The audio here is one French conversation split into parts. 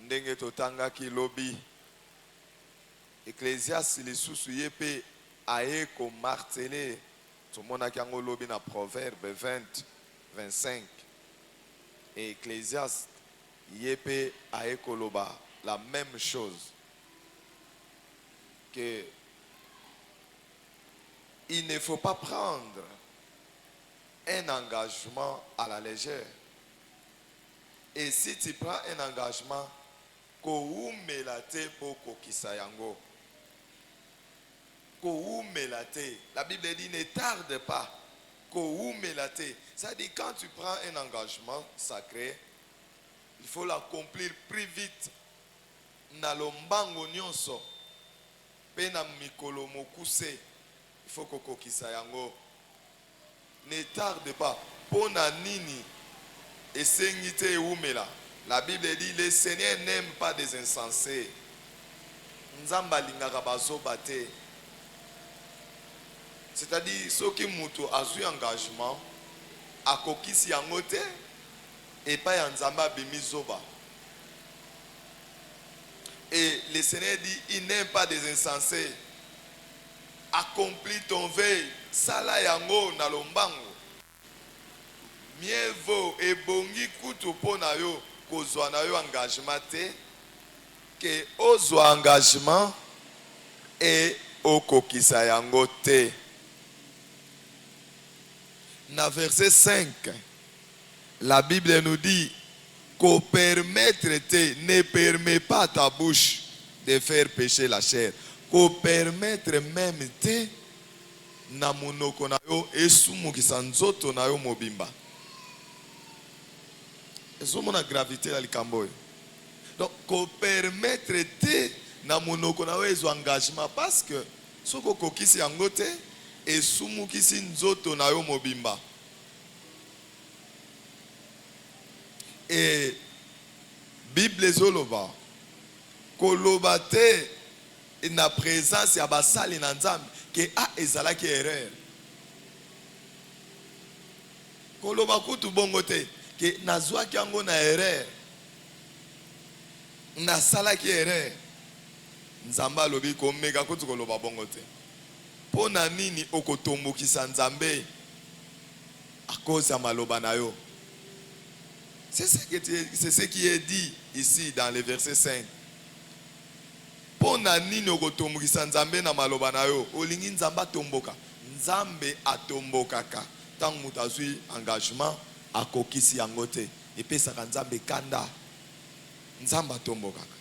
ndenge totanga ki lobi Ecclésiaste lisusu yepe aye ko marteler tomona kiango lobi na Proverbe 20 25 et Ecclésiaste yepe aye koloba la même chose que il ne faut pas prendre un engagement à la légère. Et si tu prends un engagement, la Bible dit ne tarde pas. Ça dit quand tu prends un engagement sacré, il faut l'accomplir plus vite. Nalombango nyonso, pena mikolo mokuse, il faut kokokisa yango. Ne tarde pas. Pona nini esengite eumela. La Bible dit le Seigneur n'aime pas des insensés. Nzamba lingaka bazoba te. C'est-à-dire ceux qui muto azui engagement akokisi yango te et pas ya nzamba bimizoba. Et le Seigneur dit il n'aime pas des insensés. Accomplis ton veille, sala yango na lombango. Mieux vaut ebongi kutu pona yo kozwa na yo engagement te que ozwa engagement et okokisa yango te. Na verset 5, la Bible nous dit qu'au permettre te, ne permet pas à ta bouche de faire pécher la chair. Qu'au permettre même te, na monoko na yo esumukisa nzoto na yo mobimba. Ezomona gravité la likambo. Donc, qu'au permettre te, na monoko na yo ezo engagement parce que soko kokisi yango te, esumukisi nzoto na yo mobimba. Et Bible zoloba koloba te na présence ya basali na nzambe ke a ezalaki erreur. Koloba kutu bongo te ke nazwaki yango na erreur, nasalaki erreur. Nzambe alobi komeka kutu koloba bongo te. Pona nini okotombokisa nzambe à cause ya maloba na yo? C'est ce qui est dit ici dans le verset 5. Pona nini okotombokisa nzambe na maloba na yo? Olingi nzambe atomboka. Nzambe atombokaka tango mutu azwi engagement akokisi yango te. Epesaka nzambe kanda. Nzambe atombokaka.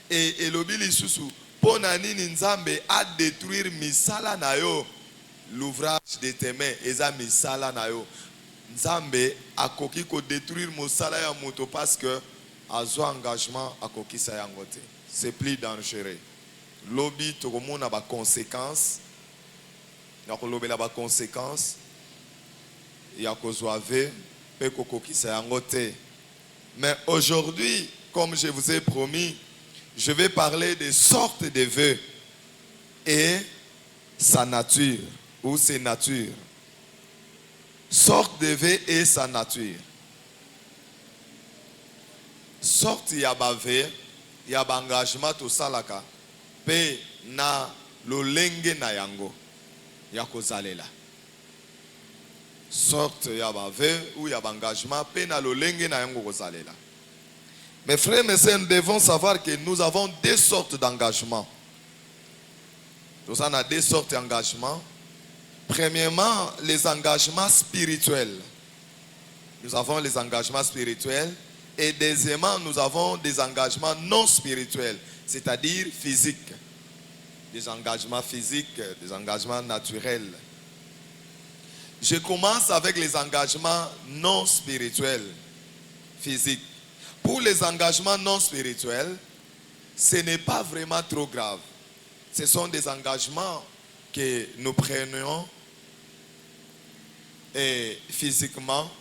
Et elobi lisusu pona nini nzambe a détruire misala na yo, l'ouvrage de tes mains eza misala na yo. Nzambe akoki ko détruire mosala ya moto parce que azwa engagement akokisa yango te. C'est plus dangereux. Lobi tokomona ba conséquences. Ya kolobela ba conséquences. Ya kozwave pe kokokisa yango te. Mais aujourd'hui, comme je vous ai promis, je vais parler des sortes de vœux et sa nature ou ses natures. Sorte de vœux et sa nature. Sorte ya ba vœux, ya ba engagement to salaka pe na lolenge na yango ya kozalela. Sorte ya ba vœux ou ya ba engagement pe na lolenge na yango kozalela. Mes frères et mes sœurs, nous devons savoir que nous avons deux sortes d'engagement. Nous avons deux sortes d'engagement. Premièrement, les engagements spirituels. Nous avons les engagements spirituels. Et deuxièmement, nous avons des engagements non spirituels, c'est-à-dire physiques. Des engagements physiques, des engagements naturels. Je commence avec les engagements non spirituels, physiques. Pour les engagements non spirituels, ce n'est pas vraiment trop grave. Ce sont des engagements que nous prenons physiquement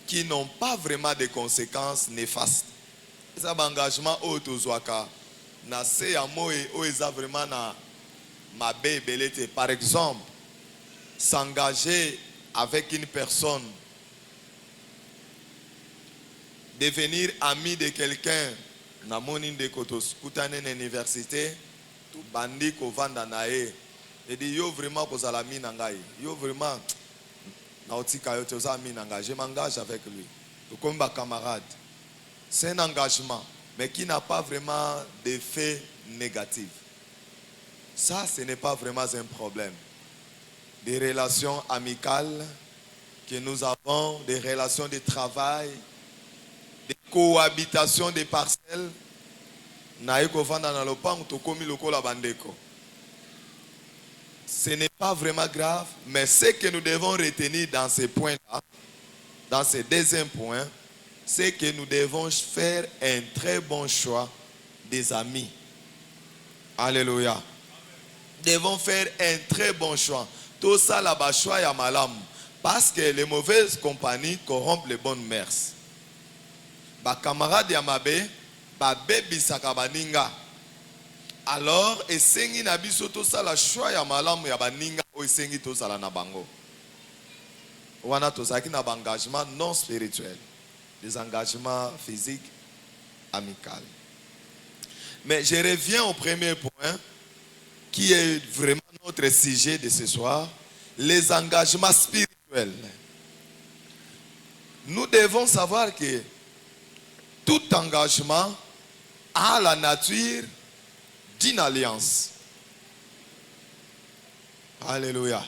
qui n'ont pas vraiment de conséquences néfastes. Ces engagements autozoaka na se amoe oeza vraiment na mabe belete. Par exemple, s'engager avec une personne, devenir ami de quelqu'un namoni ndeko tokutane na université tobandi kovanda na ye edi yo vraiment kozala mi na ngai yo vraiment naotika yo te oza mi na ngai je m'engage avec lui tokomi bacamarade. C'est un engagement mais qui n'a pas vraiment d'effet négatif. Ça ce n'est pas vraiment un problème. Des relations amicales que nous avons, des relations de travail, des cohabitations des parcelles. Ce n'est pas vraiment grave, mais ce que nous devons retenir dans ces points-là, dans ce deuxième point, c'est que nous devons faire un très bon choix des amis. Alléluia. Nous devons faire un très bon choix. Tout ça là-bas, choix ya malam. Parce que les mauvaises compagnies corrompent les bonnes mœurs. Ba camarade ya mabe, ba bebi sakabaninga. Alors, esengi na biso to sala choix ya malamu ya baninga o esengi to sala na bango. Wana to saki na engagement non spirituel, des engagements physiques, amicaux. Mais je reviens au premier point qui est vraiment notre sujet de ce soir, les engagements spirituels. Nous devons savoir que tout engagement a la nature d'une alliance. Alléluia.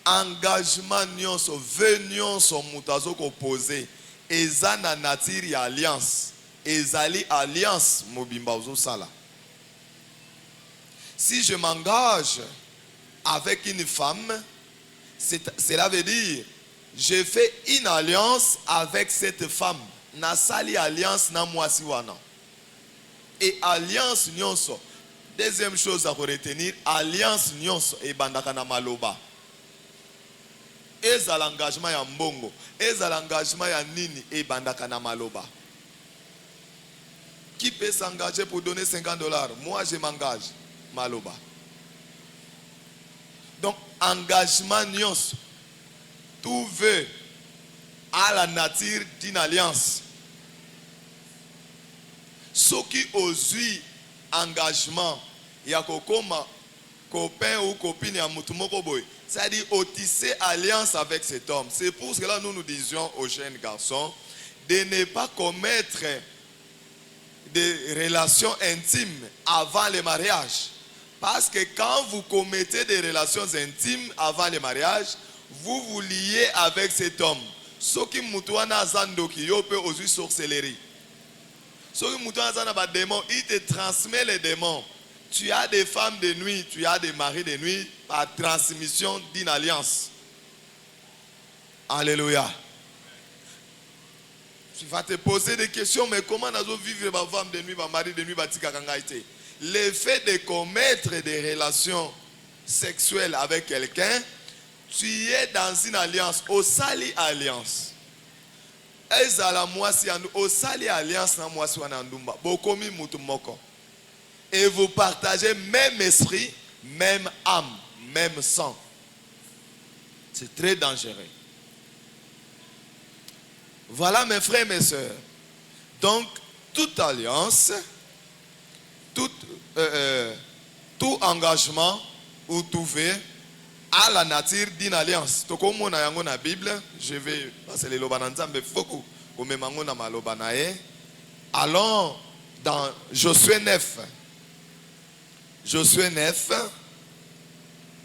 Engagement nyonso, vœu nyonso mutazo opposé, eza na nature ya alliance. Ezali alliance mobimba ozo sala. Si je m'engage avec une femme, cela veut dire je fais une alliance avec cette femme. Na sali alliance na mwasi wana. Et alliance nyonso. Deuxième chose à retenir, alliance nyonso e bandaka na maloba. Eza l'engagement ya mbongo, eza l'engagement ya nini e bandaka na maloba. Qui peut s'engager pour donner $50? Moi je m'engage. Maloba. Donc, engagement nyonso. Tout veut à la nature d'une alliance. Ce qui osui engagement, ya kokoma copain ou copine ya mutu moko boy. C'est-à-dire tisser alliance avec cet homme. C'est pour cela que nous disions aux jeunes garçons de ne pas commettre des relations intimes avant le mariage. Parce que quand vous commettez des relations intimes avant le mariage, vous vous liez avec cet homme. Ce qui mutouana zandoki yo peut aussi sorcellerie. Ce qui mutouana zanaba démon, il te transmet les démons. Tu as des femmes de nuit, tu as des maris de nuit par transmission d'une alliance. Alléluia. Tu vas te poser des questions, mais comment nous vivre ma femme de nuit, ma mari de nuit, ma tika kangaïté? Le fait de commettre des relations sexuelles avec quelqu'un, tu es dans une alliance, au sali alliance. Ezala mwasi andu, au sali alliance na mwasi wanandumba. Bokomi mutumoko. Et vous partagez même esprit, même âme, même sang. C'est très dangereux. Voilà mes frères et mes sœurs. Donc, toute alliance, tout engagement ou tout vœu a la nature d'une alliance. Tokomo na yango na Bible, je vais passer les lobananzambe foko komemango na malobanae. Allons dans Josué 9. Josué 9,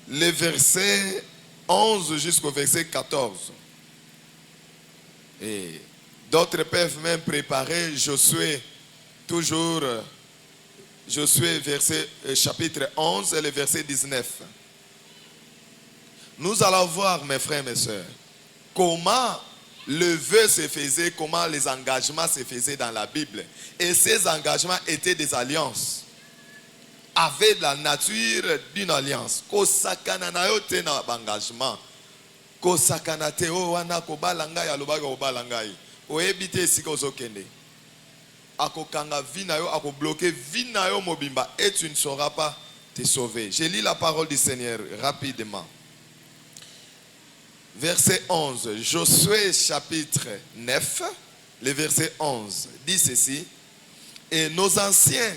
le verset 11 jusqu'au verset 14. Et d'autres peuvent même préparer Josué, toujours Josué chapitre 11 et le verset 19. Nous allons voir, mes frères et mes sœurs, comment le vœu se faisait, comment les engagements se faisaient dans la Bible. Et ces engagements étaient des alliances, avec la nature d'une alliance. Kosakana na yo te na engagement. Kosakana te o wana kobalanga ya lobaga kobalangai. Oebite esika ozokende. Akokanga vi na yo, akobloquer vi na yo mobimba, et tu ne sauras pas te sauver. Je lis la parole du Seigneur rapidement. Verset 11, Josué chapitre 9, le verset 11, dit ceci. Et nos anciens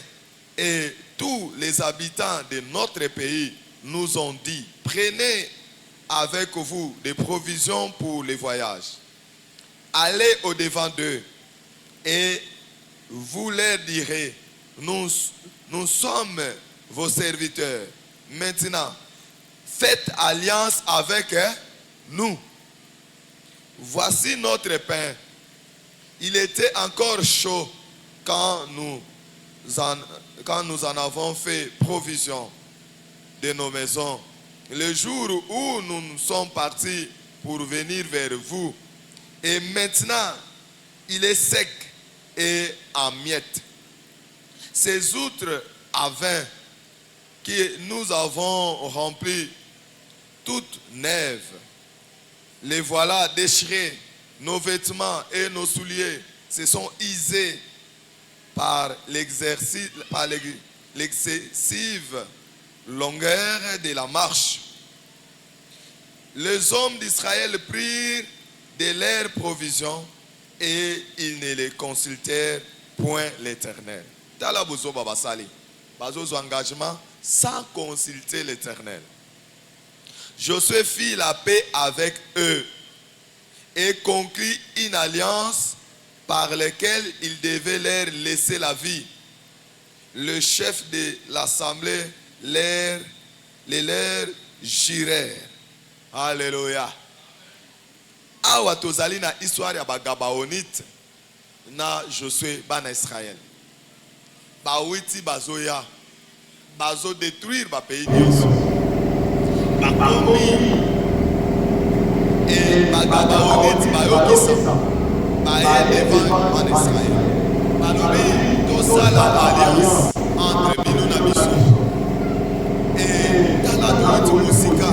et tous les habitants de notre pays nous ont dit, prenez avec vous des provisions pour les voyages. Allez au-devant d'eux et vous leur direz, nous sommes vos serviteurs. Maintenant, faites alliance avec nous. Voici notre pain. Il était encore chaud quand nous en avons fait provision de nos maisons. Le jour où nous sommes partis pour venir vers vous, et maintenant, il est sec et en miettes. Ces outres à vin que nous avons remplis, toutes neuves, les voilà déchirées. Nos vêtements et nos souliers se sont usés par l'excessive longueur de la marche. Les hommes d'Israël prirent de leurs provisions et ils ne les consultèrent point l'Éternel. Tala bozo babasali, bazo engagement sans consulter l'Éternel. Josué fit la paix avec eux et conclut une alliance par laquelle il devait leur laisser la vie. Le chef de l'assemblée les leur jurèrent. Alléluia. Awa tozali na histoire ya bagabaonite na Josué bana Israël. Bawiti bazoya bazo détruire ba pays nyonso. Bakomi et bagabaonite bayokisa baye devant bana Israël. Balobi tosala alliance entre bino na biso. Et tala toiti musika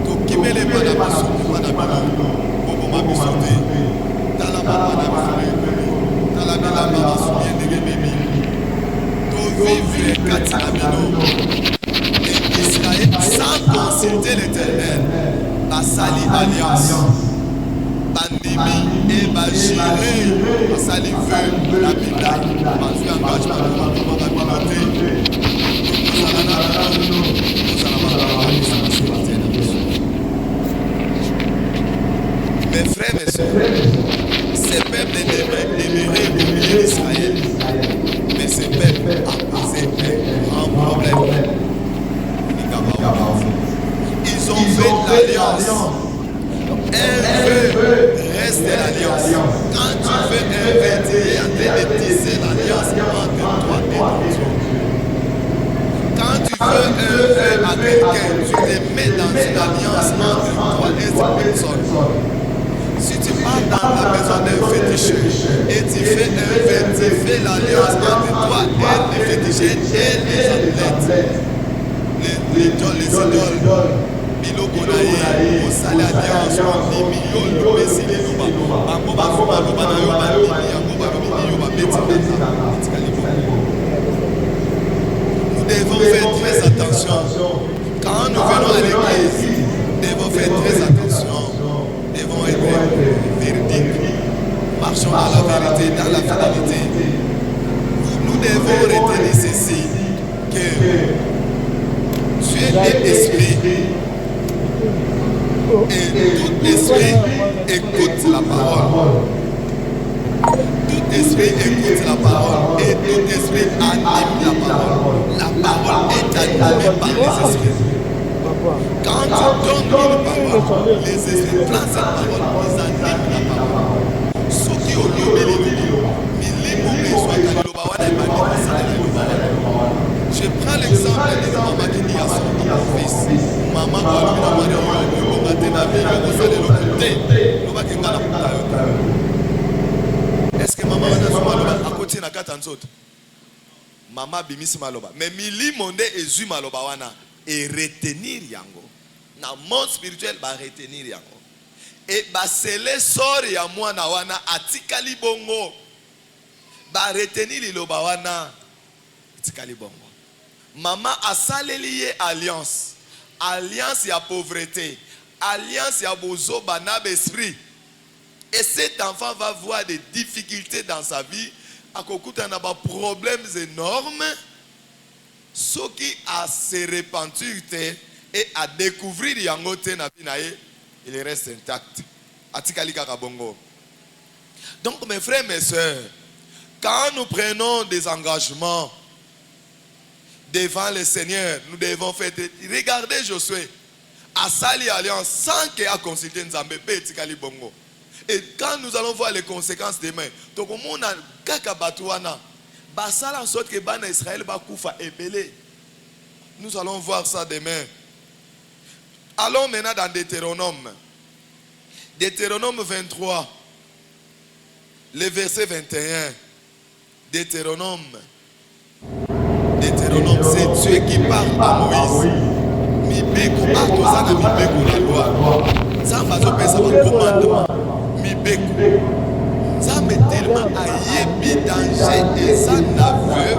tokimele bana biso bana bino. Israël sans consulter l'Éternel, la sali alliance, bandimi et bagiré, la sali veut la bida, bazu engagement de la communauté. Mes frères, mes soeurs, ces peuples demeuraient au milieu d'Israël, mais ces peuples a posé un problème. Ils ont fait l'alliance. Un vœu reste l'alliance. Quand tu fais un vœu, tu es en train de tisser l'alliance entre toi et ton Dieu. Quand tu fais un vœu à quelqu'un, tu te mets dans une alliance entre toi et cette personne. Si tu pars dans la maison d'un féticheur et tu fais un vœu, tu fais l'alliance entre toi et le féticheur et les athlètes, les idoles, biloko na ye, osali alliance, ondimi yo lopesi liloba, bango bazoma loba na yo bandimi yango balobini yo babeti etikali bongo. Nous devons faire très attention. Quand nous venons à l'église, nous devons faire très attention. Devons être véridiques. Marchons dans la vérité, dans la fidélité. Nous devons retenir ceci, que Dieu est esprit et tout esprit écoute la parole. Tout esprit écoute la parole et tout esprit anime la parole. La parole est animée par les esprits. Quand tu donnes une parole, les esprits prennent cette parole, ils animent la parole. Ce qui au lieu de je prends l'exemple de maman qui dit à son fils, maman, est-ce que maman a à côté na kata nzoto? Maman bimisi maloba. Mais mili monde ezu maloba wana et retenir yango. Na monde spirituel ba retenir yango. Et ba sele sori ya mwana wana atikali bongo. Ba retenir liloba wana atikali bongo. Maman a salelié alliance. Alliance ya pauvreté. Alliance ya bozo banab esprit. Et cet enfant va voir des difficultés dans sa vie akokuta na ba problèmes énormes, ce qui a se repentir et à découvrir yangote na binaye, il reste intact. Atikali kaka bongo. Donc mes frères, mes sœurs, quand nous prenons des engagements devant le Seigneur, nous devons faire. Regardez Josué, à Sali Alliance, sans qu'il ait consulté Nzambe, Etikali bongo. Et quand nous allons voir les conséquences demain, donc on a kaka batouana, basala en sorte que bana Israël ba koufa ebele. Nous allons voir ça demain. Allons maintenant dans Deutéronome. Deutéronome 23, le verset 21. Deutéronome, c'est Dieu qui parle à Moïse. Mibeko, atozana mibeko la loi. Zamba zo pesa ba commandement. Mibeko. Zamba tellement ayebi danger et sans aveu,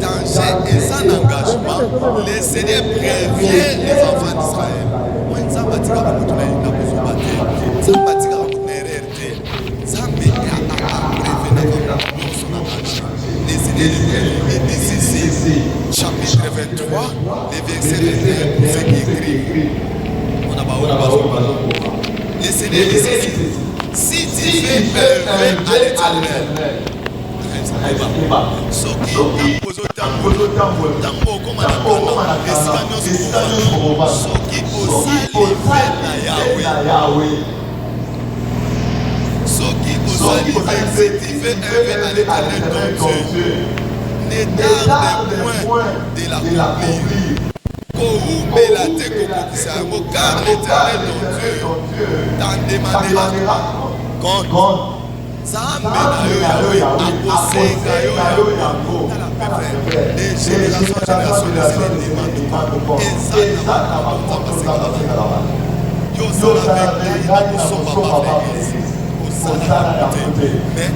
danger et sans engagement. Le Seigneur prévient les enfants d'Israël. Moi, Zamba tika ba mutuna ina bozobate. Zamba tika ba mutuna RRT. Zamba a prévenir ba son engagement. Les Seigneurs ici, chapitre 23, les versets 21, c'est qui écrit. On a pas les Seigneurs ici, si tu fais œuvrer à l'Éternel, ce qui impose tambo comme à ce qui osali Yahweh. Ce qui osali si tu fais œuvrer à l'Éternel ton Dieu, ne tarde point de l'accomplir. Car l'Éternel ton Dieu t'en demandera compte. Zambe na yo Yahweh akosenga yo yango. De génération en génération les demandent compte. Eza na bakonza baseka ba. Yo sala avec na kosomba ba l'église. Osala côté.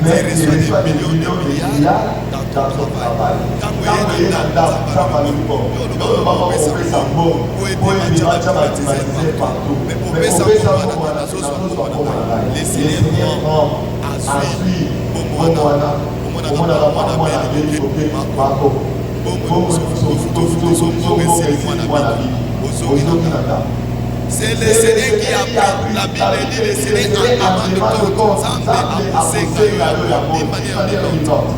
Mais tu reçois des millions de milliards dans ton travail. Quand vous êtes dans ça va le bon. Yo baba opesa bon. Pour aider matcha baptisé partout. Mais opesa bon na nazo so les Seigneur asui bomona bomona beli mako c'est le Seigneur qui a pris la Bible dit le Seigneur a demandé ton Zambé a poussé d'une manière différente.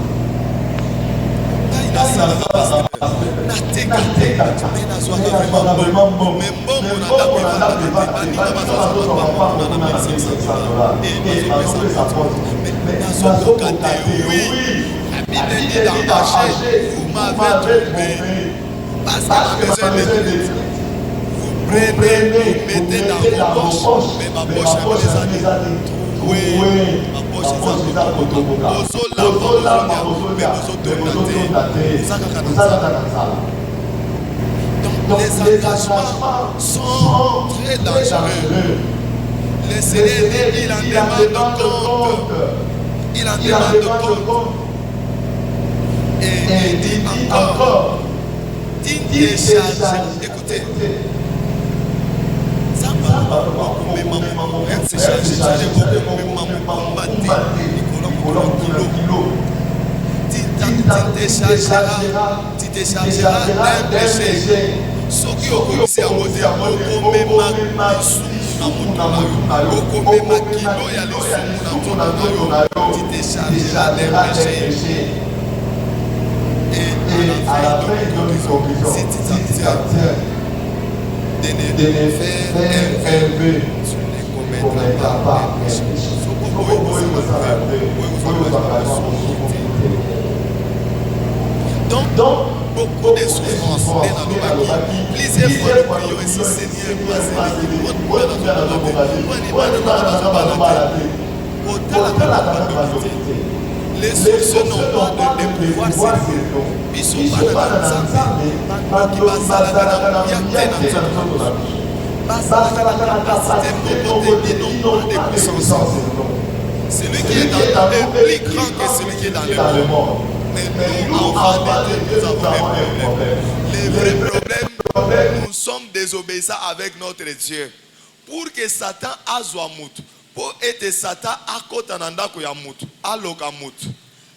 Vous m'avez trompé parce que besoin de vous prenez, vous mettez dans vos poches, mais ma poche est des années. Oui, ma poche est dans vos poches. Donc les engagements sont très dangereux. Le Seigneur dit, il en demande compte. Il en demande compte. Et il dit encore, décharge. Écoutez. Ça va beaucoup, mais maman, c'est chargé beaucoup, mais maman, tu déchargeras d'un péché. Ce qui est au côté à côté, tu déchargeras d'un péché. Et à la fin de l'horizon, si tu t'abstiens de ne faire un vœu, tu ne commettras pas un péché. Donc, beaucoup de souffrances dans nos bâtis. Plusieurs fois, nous prions ici, Seigneur, les solutions n'ont pas de pouvoir s'élever. Ils sont pas dans la santé. Qui passe à la celui qui est dans le monde est plus grand que celui qui est dans le monde. Mais nous, enfants de Dieu, nous avons un problème. Le vrai problème, nous sommes désobéissants avec notre Dieu. Pour que Satan azwa mutu, pour être Satan akotananda ko ya mutu, aloka mutu.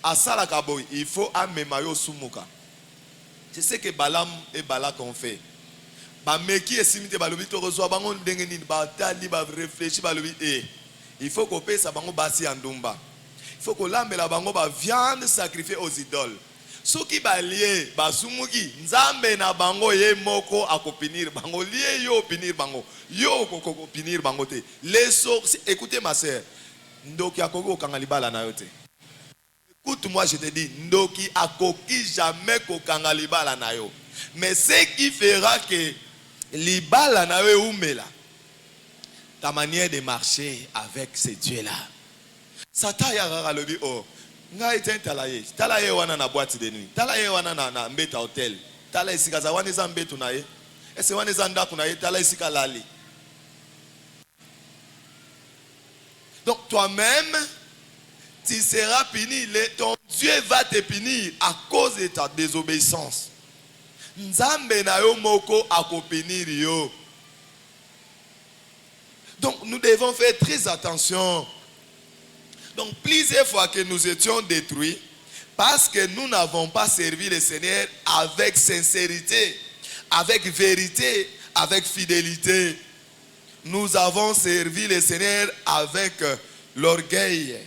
asala kaboy, il faut amemayo sumuka. C'est ce que Balaam et Balak ont fait. Ba meki esimite balobi to rezo bango ndenge nini ba tali ba réfléchir balobi il faut qu'on paye ça bango basi andumba. Il faut qu'on lambela bango ba viande sacrifiée aux idoles. Soki ba lié ba sumuki nzambe na bango ye moko akopinir bango lié yo pinir bango yo koko pinir bango te. Les sources, écoutez ma sœur, ndoki akoko kangalibala na yote. Écoute-moi, je te dis, ndoki akoki jamais kokanga libala na yo. Mais ce qui fera que libala na yo umela, ta manière de marcher avec ce Dieu-là. Satan yara le dit oh, nga eten talaye wana na boîte de nuit, talaye wana na mbeta hotel, talaye sikaza wana za mbetu na ye, ese wana za ndaku na ye, talaye sikalali. Donc toi-même, tu seras puni, ton Dieu va te punir à cause de ta désobéissance. Nzambe na yo moko akopinir yo. Donc nous devons faire très attention. Donc plusieurs fois que nous étions détruits, parce que nous n'avons pas servi le Seigneur avec sincérité, avec vérité, avec fidélité. Nous avons servi le Seigneur avec l'orgueil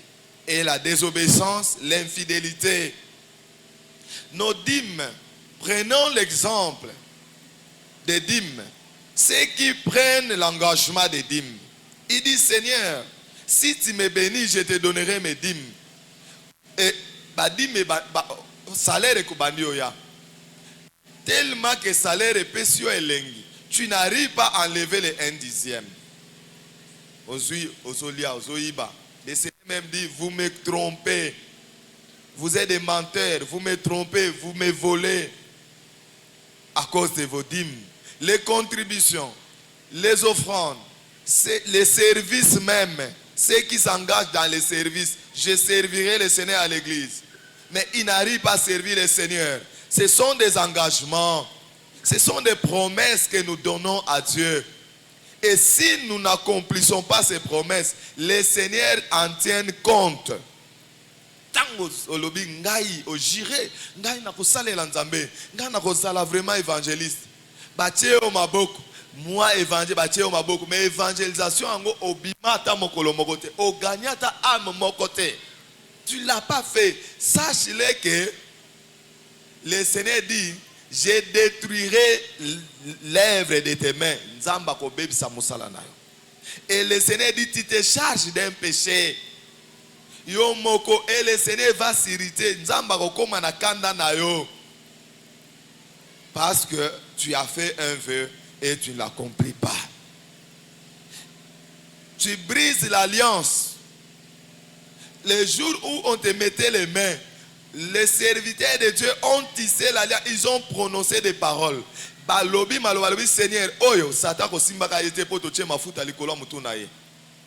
et la désobéissance, l'infidélité. Nos dîmes, prenons l'exemple des dîmes. Ceux qui prennent l'engagement des dîmes. Il dit, Seigneur, si tu me bénis, je te donnerai mes dîmes. Et salaire est tellement que salaire est pécio et lengi. Tu n'arrives pas à enlever les 1/10. Le Seigneur même dit, vous me trompez. Vous êtes des menteurs, vous me trompez, vous me volez à cause de vos dîmes. Les contributions, les offrandes, les services même, ceux qui s'engagent dans les services, je servirai le Seigneur à l'église. Mais ils n'arrivent pas à servir le Seigneur. Ce sont des engagements, ce sont des promesses que nous donnons à Dieu. Et si nous n'accomplissons pas ces promesses, le Seigneur en tient compte. Tango olobi ngai ojire ngai na kosalela nzambe ngai na kosala vraiment évangéliste batie o maboko moi évangile batie o maboko mais évangélisation ango obima ta mokolo moko te o gagner ta âme moko te. Tu l'as pas fait. Sache-le que le Seigneur dit, je détruirai l'œuvre de tes mains. Nzamba ko bebisa musala na yo. Et le Seigneur dit, tu te charges d'un péché. Yo moko, et le Seigneur va s'irriter. Nzamba ko koma na kanda na yo. Parce que tu as fait un vœu et tu ne l'accomplis pas. Tu brises l'alliance. Le jour où on te mettait les mains, les serviteurs de Dieu ont tissé l'alliance. Ils ont prononcé des paroles. Balobi malobalobi Seigneur, oyo Satan ko simbaka yete poto che mafuta likolo mutu na ye.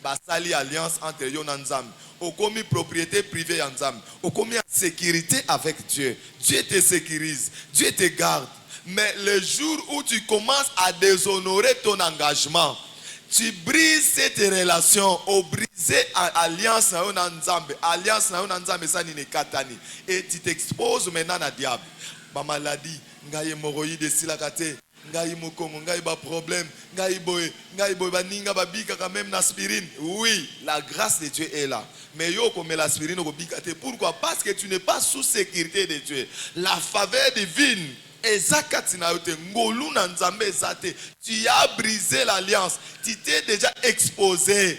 Basali alliance entre yo na Nzambe. Okomi propriété privée en Nzambe. Okomi en sécurité avec Dieu. Dieu te sécurise, Dieu te garde. Mais le jour où tu commences à déshonorer ton engagement, tu brises cette relation, au briser alliance na Nzambe, alliance na Nzambe ça ni katani, et tu t'exposes maintenant à diable. Ba maladie, ngai hémorroïde silakate, ngai mokongo, ngai ba problème, ngai boy ba ninga ba bika quand même l'aspirine. Oui, la grâce de Dieu est là. Mais yo comme l'aspirine ko bikate, pourquoi? Parce que tu n'es pas sous sécurité de Dieu. La faveur divine. Tu as brisé l'alliance. Tu t'es déjà exposé.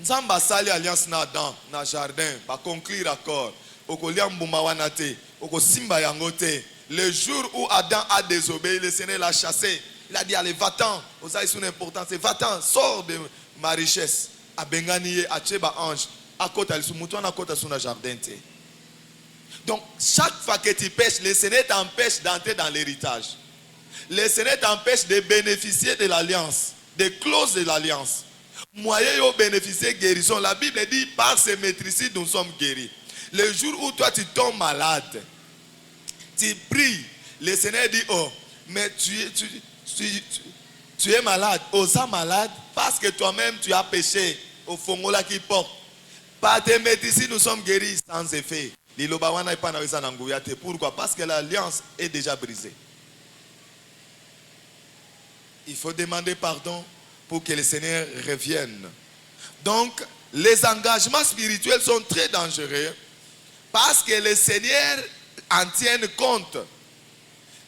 Nzamba sali alliance na dans na jardin, va conclure accord. Okolia mbuma wanate, okosimba yangote. Le jour où Adam a désobéi, le Seigneur l'a chassé. Il a dit allez va-t'en. Osa son importance, va-t'en, sors de ma richesse. A bengani a cheba ange. A kota il sumuto na kota suna jardin te. Donc, chaque fois que tu pêches, le Seigneur t'empêche d'entrer dans l'héritage. Le Seigneur t'empêche de bénéficier de l'alliance, des clauses de l'alliance. Moyen de bénéficier de guérison. La Bible dit, par ces maîtrises, nous sommes guéris. Le jour où toi tu tombes malade, tu pries. Le Seigneur dit, oh, mais tu es malade. Osa malade parce que toi-même tu as péché. Au fongola qui porte. Par des médecines, nous sommes guéris sans effet. Pourquoi? Parce que l'alliance est déjà brisée. Il faut demander pardon pour que le Seigneur revienne. Donc, les engagements spirituels sont très dangereux parce que le Seigneur en tient compte.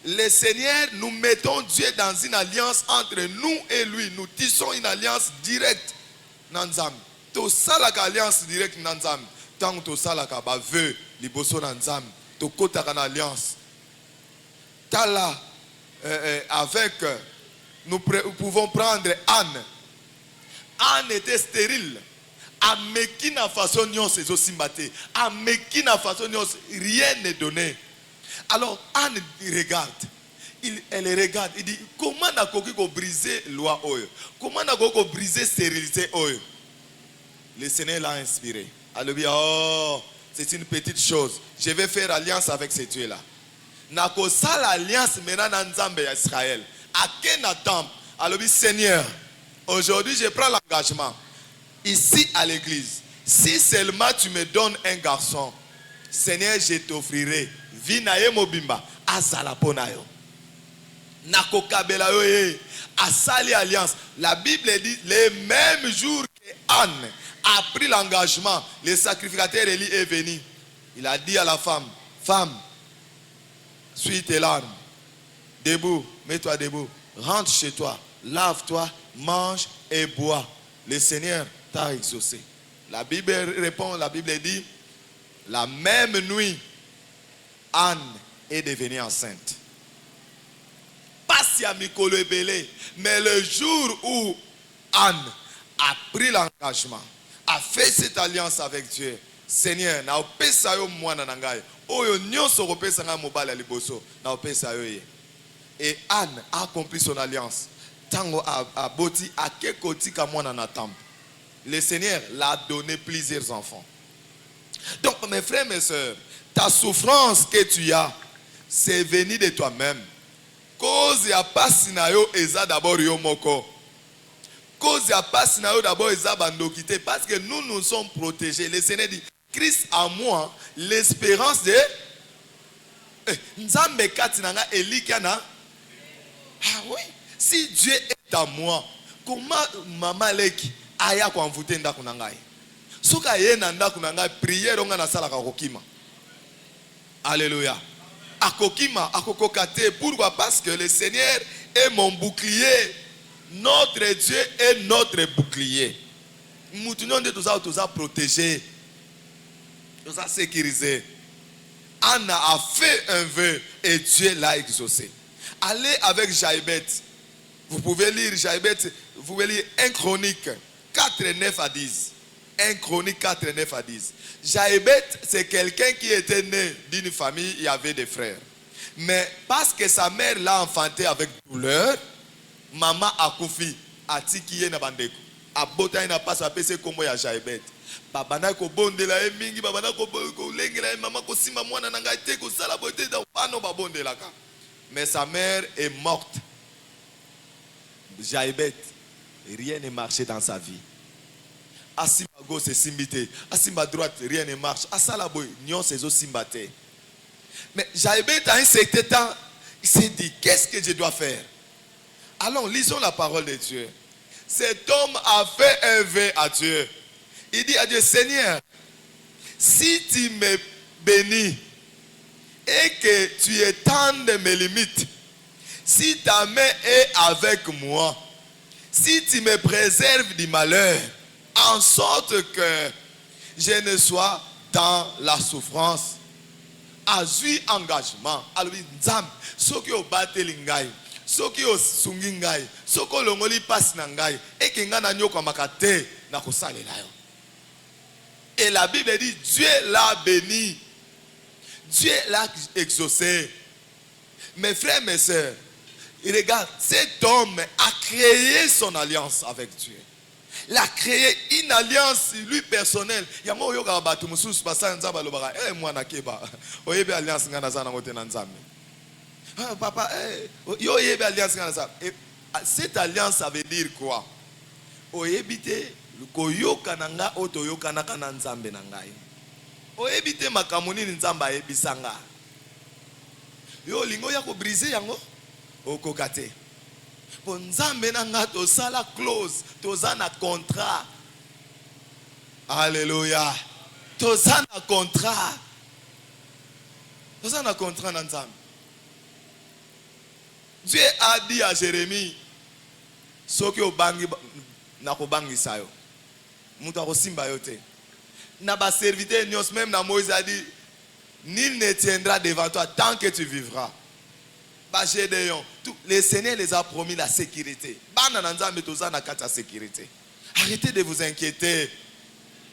Le Seigneur, nous mettons Dieu dans une alliance entre nous et lui. Nous tissons une alliance directe. Nanzam. To salaka alliance directe nanzam. Tant to salaka ba veut liboso nanzam. To kota kan alliance. Tala avec nous pouvons prendre Anne. Anne était stérile. À Mekina façon nyons ses osimbate. À Mekina façon nyons rien n'est donné. Alors Anne regarde. Elle regarde. Il dit comment n'a qu'on briser loi oyo? Comment n'a qu'on briser stérilité oyo? Le Seigneur l'a inspiré. Alléluia. Oh, c'est une petite chose. Je vais faire alliance avec ce Dieu là. Nako sala alliance maintenant dans Nzambe Israël. À quel temps? Alléluia Seigneur. Aujourd'hui je prends l'engagement. Ici à l'église. Si seulement tu me donnes un garçon, Seigneur, je t'offrirai. Vinaye mobimba. Azala ponayo. Nako kabela yo asali alliance. La Bible dit les mêmes jours que Anne a pris l'engagement, le sacrificateur Élie est venu. Il a dit à la femme, femme, suis tes larmes. Debout, mets-toi debout. Rentre chez toi, lave-toi, mange et bois. Le Seigneur t'a exaucé. La Bible répond, la Bible dit, la même nuit, Anne est devenue enceinte. Pas si à Mikolo et Belé, mais le jour où Anne a pris l'engagement, a fait cette alliance avec Dieu, Seigneur, na opesa yo mwana nangai, oyo nyonso opesa nga mobala liboso, na opesa yo ye. Et Anne a accompli son alliance. Tango a boti a kekoti ka mwana na temple. Le Seigneur l'a donné plusieurs enfants. Donc mes frères, mes sœurs, ta souffrance que tu as, c'est venu de toi-même. Cause ya pasi na yo eza d'abord yo moko. Cause ya pasi na yo d'abord eza bandokité parce que nous sommes protégés. Le Seigneur dit Christ en moi, l'espérance de Nzambe katinanga elikana. Ah oui, si Dieu est en moi, comment maman leki aya kwa mvute ndako na ngai? Soka ye na ndako na ngai prière onga na sala ka kokima. Alléluia. Akokima, akokokate. Pourquoi? Parce que le Seigneur est mon bouclier. Notre Dieu est notre bouclier. Nous tous a protégé. Nous a sécurisé. Anna a fait un vœu et Dieu l'a exaucé. Allez avec Jaïbet. Vous pouvez lire Jaïbet. Vous pouvez lire 1 Chronique 4, 9 à 10. 1 Chronique 4, 9 à 10. Jaïbet, c'est quelqu'un qui était né d'une famille, il y avait des frères. Mais parce que sa mère l'a enfanté avec douleur, maman a koufi, a tikiye na bandeko. A bota ina passe a pese komo ya Jaïbet. Babana ko bonde la mingi, babana ko lengi la maman ko sima mwana nanga te ko sala bote da pano ba bonde la ka. Mais sa mère est morte. Jaïbet, rien ne marchait dans sa vie. Asimba gauche c'est simbité, asimba droite rien ne marche. Asala boy nyon c'est simbate. Mais Jaïbet à un certain temps, il s'est dit qu'est-ce que je dois faire? Allons lisons la parole de Dieu. Cet homme a fait un vœu à Dieu. Il dit à Dieu, Seigneur, si tu me bénis et que tu étendes mes limites, si ta main est avec moi, si tu me préserves du malheur, en sorte que je ne sois dans la souffrance. Azui engagement. Alors, Nzam, soki o bateli ngai, soki o sungi ngai, soki o longoli passe na ngai, et que ngana nyoko makate na kosalela yo. Et la Bible dit, Dieu l'a béni. Dieu l'a exaucé. Mes frères, mes sœurs, regarde, cet homme a créé son alliance avec Dieu. Il a créé une alliance lui personnelle. Il y a moi yoga batu mususu basa nzaba lobaka eh mwana keba. Oyebe alliance ngana sana ngote na nzambe. Ah papa yo yebe alliance ngana ça. Cette alliance ça veut dire quoi? Oyebite koyoka na nga oto yokanaka na nzambe na ngai. Oyebi te makambo nini nzambe ayebisa nga. Yo lingo ya ko briser yango okoka te. Po nzambe na nga tosala close, toza na contrat. Alléluia. Toza na contrat. Toza na contrat na nzambe. Dieu a dit à Jérémie, soki obangi na kobangisa yo. Mutu akosimba yo te. Na ba serviteur nyos, même na Moïse a dit, nul ne tiendra devant toi tant que tu vivras. Ba Gédéon, le Seigneur les a promis la sécurité. Bana na nzambe toza na kati ya sécurité. Arrêtez de vous inquiéter.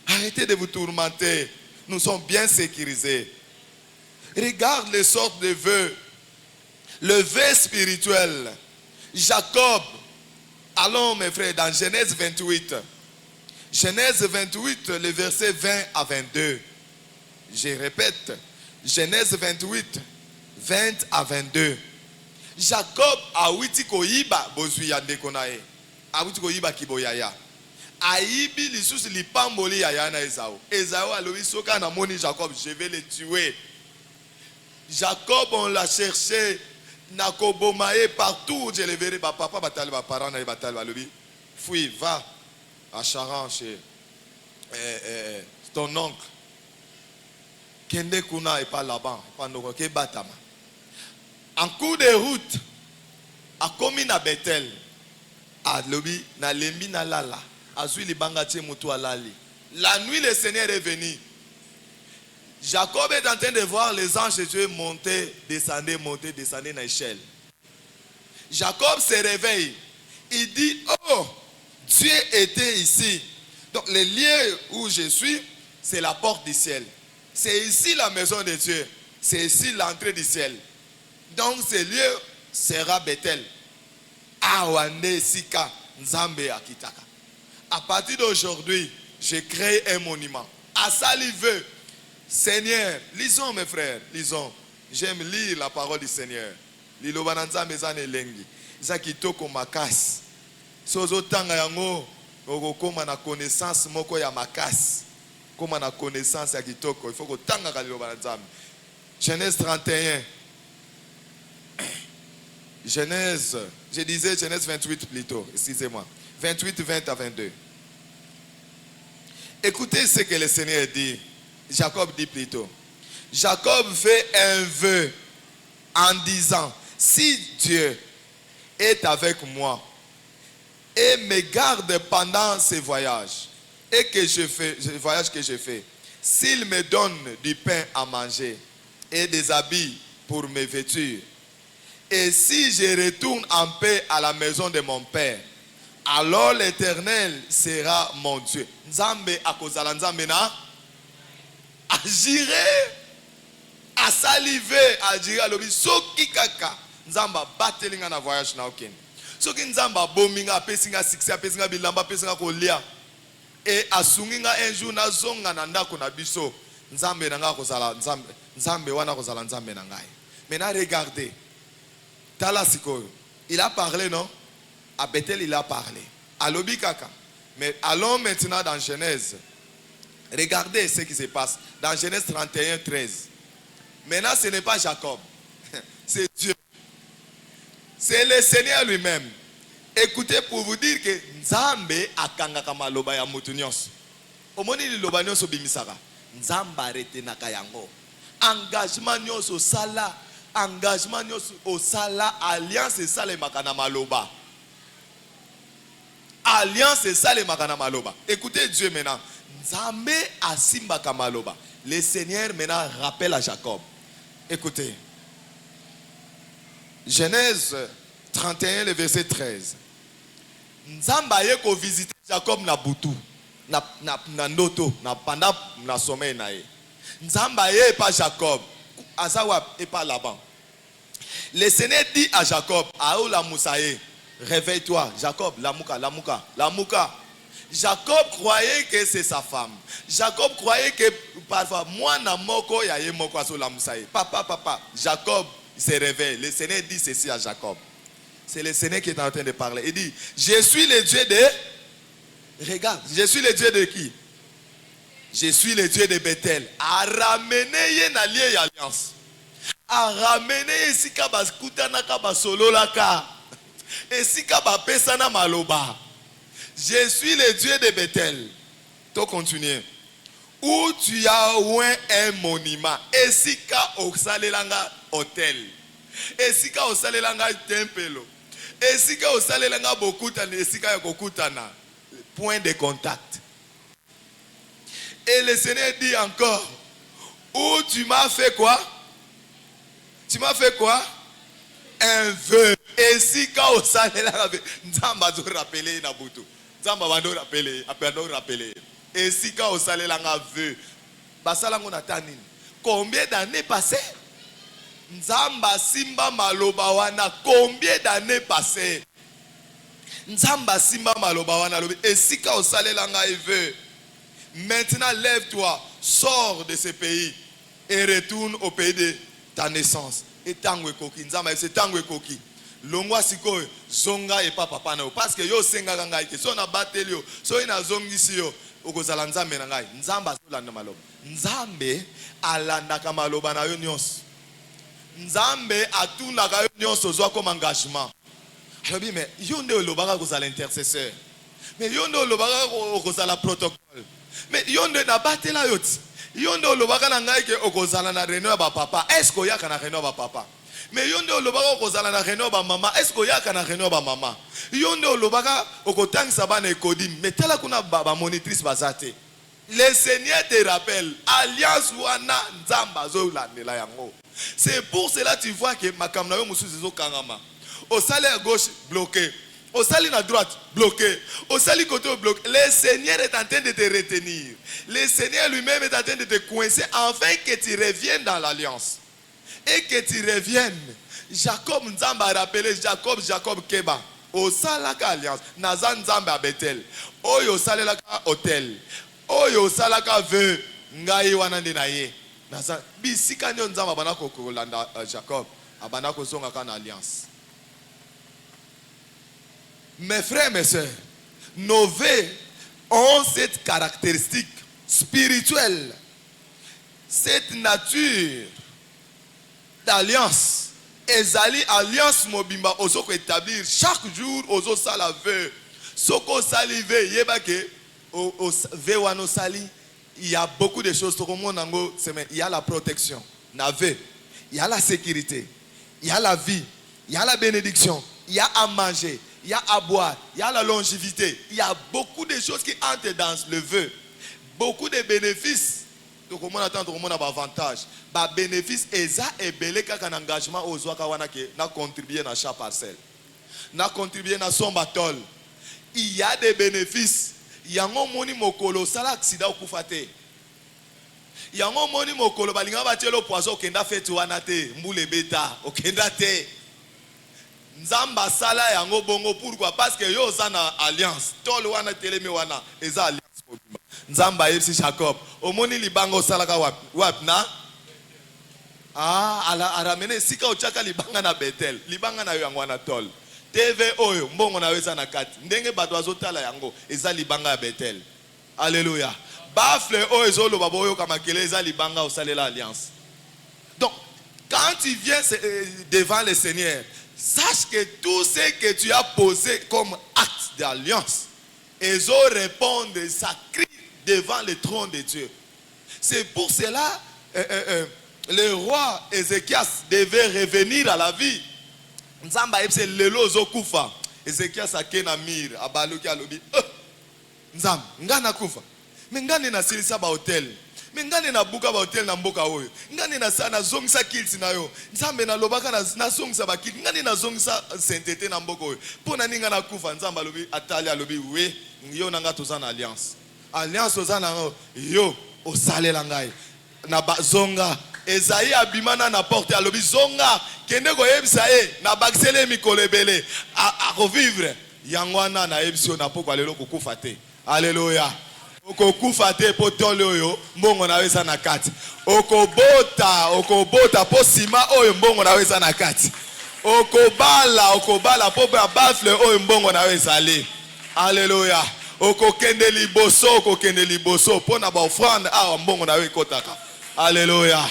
Arrêtez de vous tourmenter. Nous sommes bien sécurisés. Regarde les sortes de vœux. Le vœu spirituel. Jacob. Allons mes frères dans Genèse 28. Genèse 28, le verset 20 à 22. Je répète. Genèse 28, 20 à 22. Jacob a witi koyiba bozwi ya ndeko na ye. A witi koyiba kiboyaya. Aïbi lisusu lipamboli ya yana Esau. Esau alobi soka na moni Jacob, je vais le tuer. Jacob on l'a cherché na kobomaye partout, je le verrai ba papa batali ba parents na batali alobi. Fui va à Charan chez ton oncle. Kende kuna et pas là-bas, pas ndoko ke batama. En cours de route, a commis na Bethel. A lobi na lembi na lala. Azui libanga tie mutu alali. La nuit, le Seigneur est venu. Jacob est en train de voir les anges de Dieu monter, descendre, monter, descendre dans l'échelle. Jacob se réveille. Il dit, oh, Dieu était ici. Donc le lieu où je suis, c'est la porte du ciel. C'est ici la maison de Dieu. C'est ici l'entrée du ciel. Donc ce lieu sera Bethel. Awande Sika Nzambe Akitaka. À partir d'aujourd'hui, j'ai créé un monument. À ça, il veut. Seigneur, lisons mes frères, lisons. J'aime lire la parole du Seigneur. Lilobananza mezane lengi. Zakitoko makas. Sozo tanga yango. Okokoma na connaissance moko ya makas. Koma na connaissance ya kitoko. Il faut que tanga ka lilobananza. Genèse 31. Genèse, je disais Genèse 28 plutôt, excusez-moi. 28, 20 à 22. Écoutez ce que le Seigneur dit. Jacob dit plutôt. Jacob fait un vœu en disant, si Dieu est avec moi et me garde pendant ce voyage et que je fais, le voyage que je fais, s'il me donne du pain à manger et des habits pour me vêtir, et si je retourne en paix à la maison de mon père, alors l'Éternel sera mon Dieu. Nzambe akozala nzambe na agire asalive agire alobi soki kaka nzamba batelinga na voyage na okende. Soki nzamba bominga apesinga succès apesinga bilamba apesinga kolia et asunginga un jour na zonga na ndako na biso nzambe nanga kozala nzambe wana kozala nzambe na ngai. Maintenant regardez. Tala sikoyo. Il a parlé, non? À Bethel, il a parlé. À Lobikaka. Mais allons maintenant dans Genèse. Regardez ce qui se passe. Dans Genèse 31, 13. Maintenant, ce n'est pas Jacob. C'est Dieu. C'est le Seigneur lui-même. Écoutez pour vous dire que Nzambe akangaka maloba ya mutu nyonso. Omoni liloba nyonso bimisaka. Nzamba arete nakayango. Engagement nyonso sala. Engagement au sala alliance et sale makana maloba. Alliance et sale makana maloba. Écoutez Dieu maintenant. Nzambe asimba kamaloba. Le Seigneur maintenant rappelle à Jacob. Écoutez. Genèse 31 le verset 13. Nzamba yeko visiter Jacob na butu. Na noto na panda na sommeil na ye. Nzamba ye pas Jacob. Azawa et pas là-bas. Le Seigneur dit à Jacob, Aoula Moussaïe, réveille-toi. Jacob, Lamouka. Jacob croyait que c'est sa femme. Jacob croyait que parfois, moi, na moko, ya ye moko aso la Moussaïe. Papa. Jacob se réveille. Le Seigneur dit ceci à Jacob. C'est le Seigneur qui est en train de parler. Il dit, je suis le Dieu de... Regarde, je suis le Dieu de qui? Je suis le Dieu de Bethel. A ramené yé na lié alliance. A ramené esika baskutana ka basolola ka. Esika ba pesana maloba. Je suis le Dieu de Bethel. To continuer. Où tu as oint un monument. Esika osalelanga hôtel. Esika osalelanga tempelo. Esika osalelanga bokutana. Esika yokutana. Point de contact. Et le Seigneur dit encore, où tu m'as fait quoi? Tu m'as fait quoi? Un vœu. Et si quand on s'en est là, Nzamba doit rappeler Nabutu. Nzamba doit rappeler. Et si quand on s'en est là, un vœu. Basalango natani. Combien d'années passées? Nzamba simba maloba wana. Combien d'années passées? Nzamba simba maloba wana. Et si quand on s'en est là, un vœu. Maintenant lève-toi, sors de ce pays et retourne au pays de ta naissance. Et tango koki, nzamba c'est tango koki. Longwa siko zonga et papa na parce que yo senga ngai ke so na bateli yo, so ina zongisi yo okozala nzambe na ngai. Nzamba zolanda maloba. Nzambe alanda ka maloba na yo nyonso. Nzambe atuna ka yo nyonso zwa comme engagement. Alors bien mais yo nde olobaka kozala intercesseur. Mais yo nde olobaka kozala protocole. Mais yonde na batela yoti. Yonde olobaka na ngai ke okozala na réunion ba papa. Est-ce que yaka na réunion ba papa? Mais yonde olobaka okozala na réunion ba maman. Est-ce que yaka na réunion ba maman? Yonde olobaka okotangisa bana ekodi. Mais tala kuna ba monitrice bazate. Le Seigneur te rappelle alliance wana nzamba zo landela yango. C'est pour cela tu vois que makamna yo mususu zo kangama. Au sale à gauche bloqué. Au sali à droite, bloqué. Au sali côté bloqué. Le Seigneur est en train de te retenir. Le Seigneur lui-même est en train de te coincer afin que tu reviennes dans l'alliance. Et que tu reviennes. Jacob Nzamba a rappelé Jacob Keba. Au salaka alliance. Nazan Nzamba à Bethel. Oyo salaka hôtel. Oyo salaka vœu. Ngai wanande na ye. Nazan. Bisika nyo Nzamba banako kolanda Jacob. Abanako zonga kana alliance. Mes frères, mes sœurs, nos vœux ont cette caractéristique spirituelle, cette nature d'alliance. Ezali alliance mobimba osoko établir chaque jour ozo sala vœu. Soko sali vœu yebake o vœu wano sali, il y a beaucoup de choses. Il y a la protection, na vœu, il y a la sécurité, il y a la vie, il y a la bénédiction, il y a à manger. Il y a à boire, il y a la longévité, il y a beaucoup de choses qui entrent dans le vœu. Beaucoup de bénéfices. Donc, on attend un avantage. Les bénéfices, et belé un engagement aux Ouakawana qui n'a contribué à chaque parcelle. N'a contribué à son batol. Il y a des bénéfices. Il y a un moni mokolo, ça l'accident au koufate. Il y a un moni mokolo, balinga batelo poisson, kenda fait ouanate, moule beta, okenda te. Nzamba sala yango bongo pourquoi? Parce que yo zana alliance. Tol wana telemi wana eza alliance mobimba. Nzamba yepsi Jacob. Omoni libango salaka wap na? Ala ramene sika ochaka libanga na Bethel. Libanga na yo yango wana tol. TV oyo mbongo na weza na kati. Ndenge bato azotala yango eza libanga ya Bethel. Alléluia. Bafle oyo ezolo baboyo kamakele eza libanga osalela alliance. Donc quand tu viens devant le Seigneur, sache que tout ce que tu as posé comme acte d'alliance, ils ont répondu, ça crie devant le trône de Dieu. C'est pour cela le roi Ézéchias devait revenir à la vie. Nzamba epse lelo zokufa. Ézéchias akena mir abaluki alobi. Nzamba ngana kufa. Mengane na silisa ba hotel. Mengane na buka ba hotel na mboka oyo. Ngane na sana zongisa kilsi na yo. Nzambe na lobaka na zongisa ba kilsi. Ngane na zongisa sainteté na mboka oyo. Pona ninga na kufa nzamba lobi atali alobi we yo nanga tozana alliance. Alliance ozana yo osalela ngai. Na zonga Esaïe abimana na porte alobi zonga kende ko yebisa na bakisele mikolo ebele a revivre yangwana na yebisio na poko lelo kokufa te. Alléluia. Okokufa te po tolo oyo mbongo na weza na kati. Okobota po sima oyo mbongo na weza na kati. Okobala po bafle oyo mbongo na weza ali. Alléluia. okokende liboso pona ba offrande a mbongo na yo kotaka. Alléluia.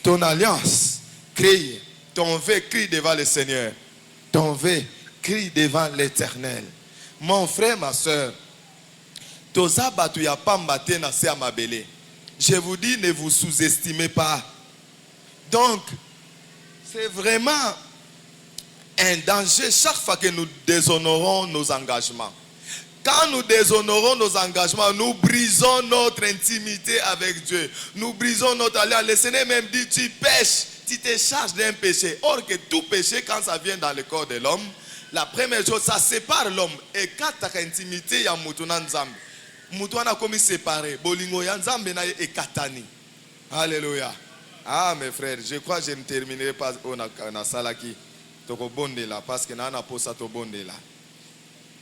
Ton alliance crie, ton vœu crie devant le Seigneur. Ton vœu crie devant l'Éternel. Mon frère, ma soeur, je vous dis, ne vous sous-estimez pas. Donc, c'est vraiment un danger chaque fois que nous déshonorons nos engagements. Quand nous déshonorons nos engagements, nous brisons notre intimité avec Dieu. Nous brisons notre alliance. Le Seigneur même dit, tu pêches, tu te charges d'un péché. Or que tout péché, quand ça vient dans le corps de l'homme, la première chose, ça sépare l'homme. Et quand tu as intimité, il y a Moutounan Nzambe. Moutouana comme séparé. Bolingo Yanzambe na e katani. Alléluia. Ah mes frères, je crois que je ne terminerai pas na salaki. Toko bonde là parce que na posa to bonde là.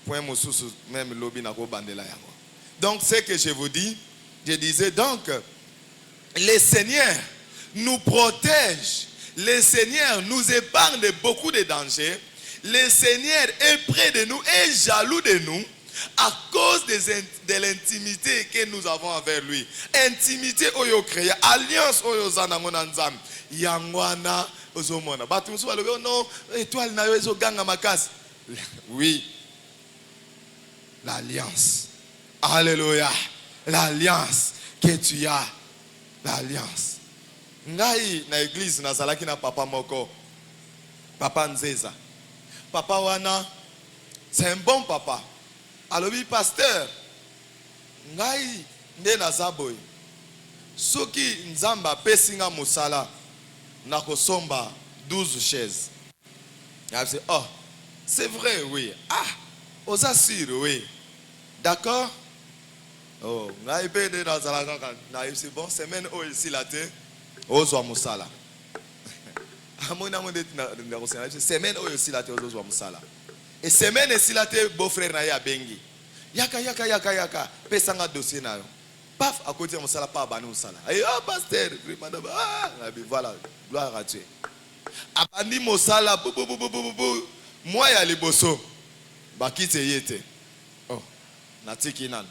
Point mosusu même lobby na ko bandela yango. Donc ce que je vous dis, je disais donc le Seigneur nous protège. Le Seigneur nous épargne de beaucoup de dangers. Le Seigneur est près de nous et jaloux de nous à cause de l'intimité que nous avons envers lui. Intimité oyo créé, alliance oyo zanangona nzambe. Yangwana ozomona. Batu musu balobe non, étoile na yo ezo ganga makasi. Oui. L'alliance. Alléluia. L'alliance que tu as. L'alliance. Ngai na église na salaki na papa moko. Papa Nzeza. Papa wana, c'est un bon papa. Alors oui, pasteur, ngai nde nazaboy. Soki nzamba pesinga musala na kosomba 12 chaises. Il dit, oh, c'est vrai, oui. Ah, aux assure, oui. D'accord? Oh, ngai pede na zalaka na c'est bon, semaine o ici la te, ozo musala. Semaine oyo silate ozozwa musala. Et semaine silate beau-frère na ya bengi. Yaka pesanga dossier na yo. Paf à côté musala pa bani musala. Ayo pasteur, madame voilà, gloire à Dieu. Abandi musala moi ya liboso. Bakite yete. Oh, natiki nan.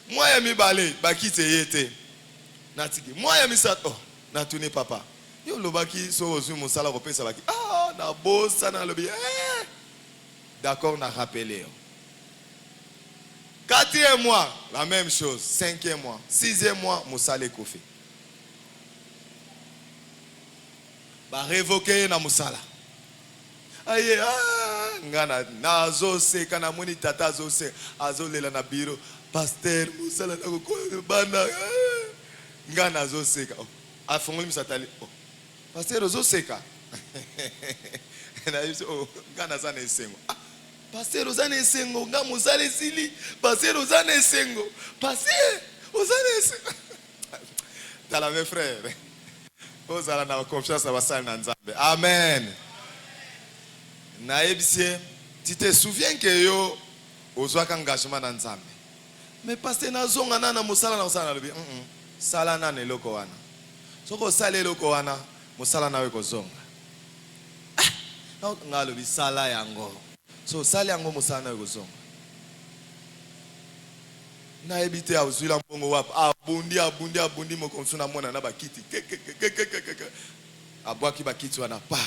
Moi ya mibale, bakite yete. Natiki. Moi ya misat. Oh, natuni papa. Yo lobaki so ozu musala ko pesa baki. Ah, na bossa na lobi. D'accord, on a rappelé. 4e mois, la même chose. 5e mois, 6e mois, musala kofi. Ba révoquer na musala. Aye, ngana nazo se kana moni tata zo se azolela na biro. Pasteur musala na ko bana. Ngana zo se ka. Afongoli misatali. Pasteur Ozoseka. Pasteur Ozane Sengo, nga muzale sili. Pasteur Ozane Sengo. Pasteur Ozane Sengo. T'as la mes frères. Vous allez avoir confiance à Bassal Nanzambe. Amen. Naïbsie, tu te souviens que yo ozwak engagement Nanzambe. Mais pasteur Nazonga nana musala na usala lobi. Sala na ne loko wana. Soko sale loko wana. Musala nawe kozonga. Ngalo bisala yango. So sala yango musala nawe kozonga. Na ebite awuzula mbongo wapo. Abundi mokonsuna mwana na bakiti. Abwaki bakiti wana pa.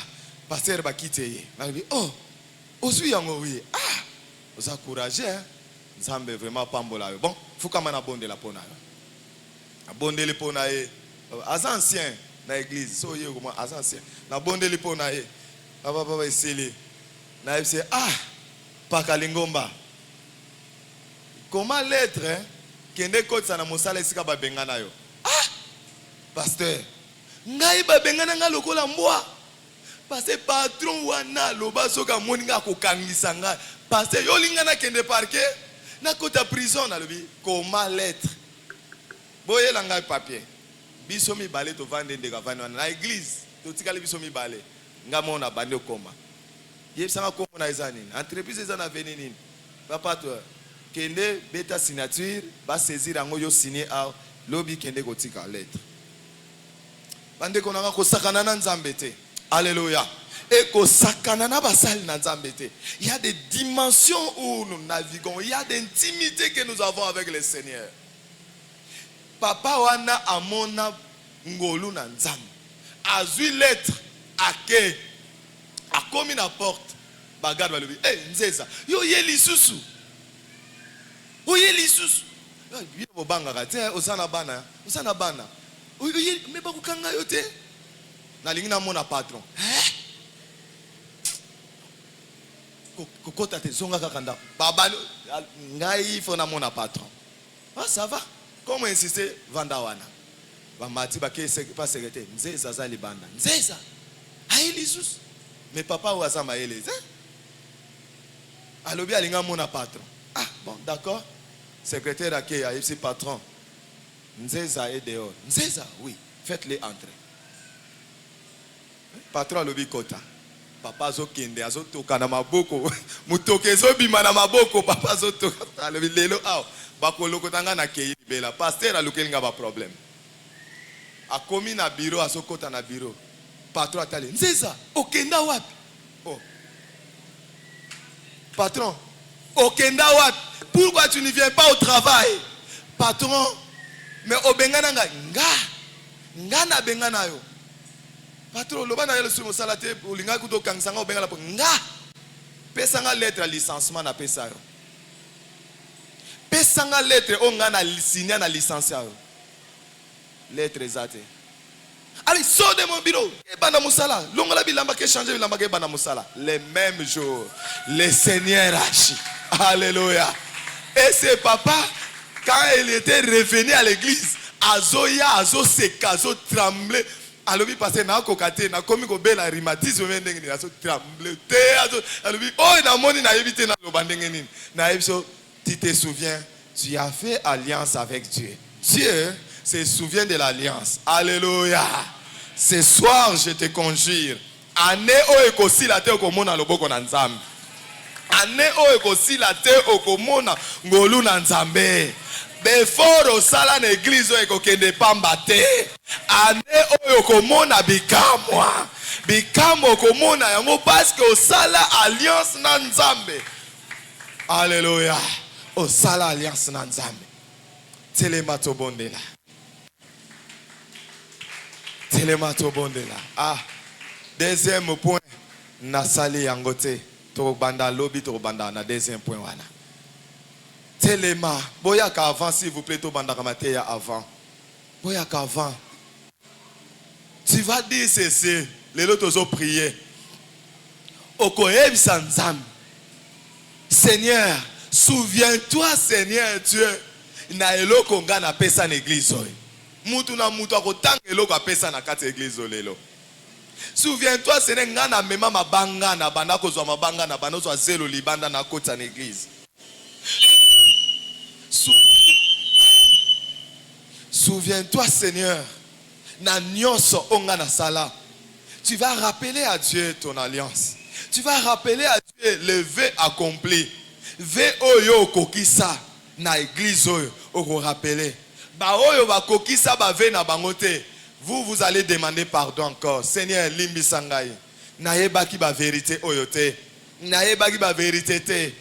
Pasteur bakiti ye. Na bi oh. Ozu yango oui. Ah. Oza courage hein. Nzambe vraiment pambola. Bon, fukama na bonde la pona. Abonde le pona ye. Az ancien na église so ye comment az ancien na bonde lipo na ye baba eseli na epse ah paka lingomba comment l'être hein kende kotsa na mosala esika ba bengana yo ah pasteur ngai ba bengana nga lokola mbwa parce que patron wana loba soka moninga ko kangisa nga pasteur yo lingana kende parquet na kota prison na lobi comment l'être boye la ngai papier biso mi balé to vande ndeka vande na église to tikali biso mi balé ngamo na bande koma yebisanga koma na ezani entreprise ezana veni nini papa to kende beta signature ba saisir yango yo signer a lobi kende kotika lettre bande konanga ko sakana na nzambe te. Alléluia. Et que sakana na basali na nzambe te. Il y a des dimensions où nous naviguons. Il y a des intimités que nous avons avec le Seigneur. Papa wana amona ngolu na nzambe. Azui lettre ake. A komi na porte. Bagad ba lebi. Eh nzeza. Yo ye lisusu. Oye lisusu. Yo bo bangaka te osana bana. Osana bana. Oye me ba kukanga yo te. Na lingi na mona patron. Kokota te zonga kakanda. Baba ngai fona mona patron. Ah ça va. Comment insister vandawana. Ba mati ba ke pas secrétaire. Nzeza za libanda. Nzeza. Ayi lisusu. Mais papa ou azama eleze. Alobi alinga mona patron. Ah bon d'accord. Secrétaire accueil a ici patron. Nzeza est dehors. Nzeza oui. Faites-les entrer. Patron alobi kota. Papa zo kende azo toka na maboko. Mutoke zo bima na maboko papa zo toka. Alobi lelo aw. Bakolo kotanga na kei bela. Pasteur alukelinga ba problème. A komi na bureau azo kota na bureau. Patron atale. Nzeza, okenda wapi? Oh. Patron, okenda wapi? Pourquoi tu ne viens pas au travail? Patron, mais obengana nga na bengana yo. Patron, loba na yelo sumo salate ulinga kuto kangsanga obengana po nga. Pesanga lettre à licenciement na pesa yo. Pesanga lettre o nga na signer na licenciat yo. Lettre zate. Allez, sors de mon bureau. Les mêmes jours, le Seigneur agit. Alléluia. Et c'est papa, quand il était revenu à l'église, Azoya, Azo seka, Azo tremblé. Alobi passé na kokate na komi ko bela rhumatisme ndenge Azo tremblé. Azo alobi oh na moni na yebite na lobandenge nini. Na yebso tu te souviens, tu as fait alliance avec Dieu. Dieu se souvient de l'alliance. Alléluia. Ce soir, je te conjure. Ane o ekosi la te okomona loboko na nzambe. Ane o ekosi la te okomona ngolu na nzambe. Before osala na église o ekokende pamba te. Ane o okomona bikamwa. Bikamwa okomona yango parce que osala alliance na nzambe. Alléluia. Osala alliance na nzambe. Telema tobondela. Ah, deuxième point, Nasali Yangote, Torobanda Lobby, Torobanda, na deuxième point. Wana. Telema, boya qu'avant, s'il vous plaît, Torobanda Kamateya avant. Boya qu'avant. Tu vas dire ceci, les autres ont prié. Okoeb Sanzam. Seigneur, souviens-toi, Seigneur Dieu, na elo konga na pesa l'église. Mutu na mutu akotanga eloko apesa na kati église olelo. Souviens-toi Seigneur ngana mema mabanga na banda kozwa mabanga na banda kozwa zelo libanda na koti na église. Souviens-toi Seigneur na nyonso onga na sala. Tu vas rappeler à Dieu ton alliance. Tu vas rappeler à Dieu le vœu accompli. Vœu oyo kokisa na église oyo oko rappeler. Vous allez demander pardon encore. Seigneur, limbi sangai. Naeba ki ba vérité oyote. Naeba ki ba vérité te.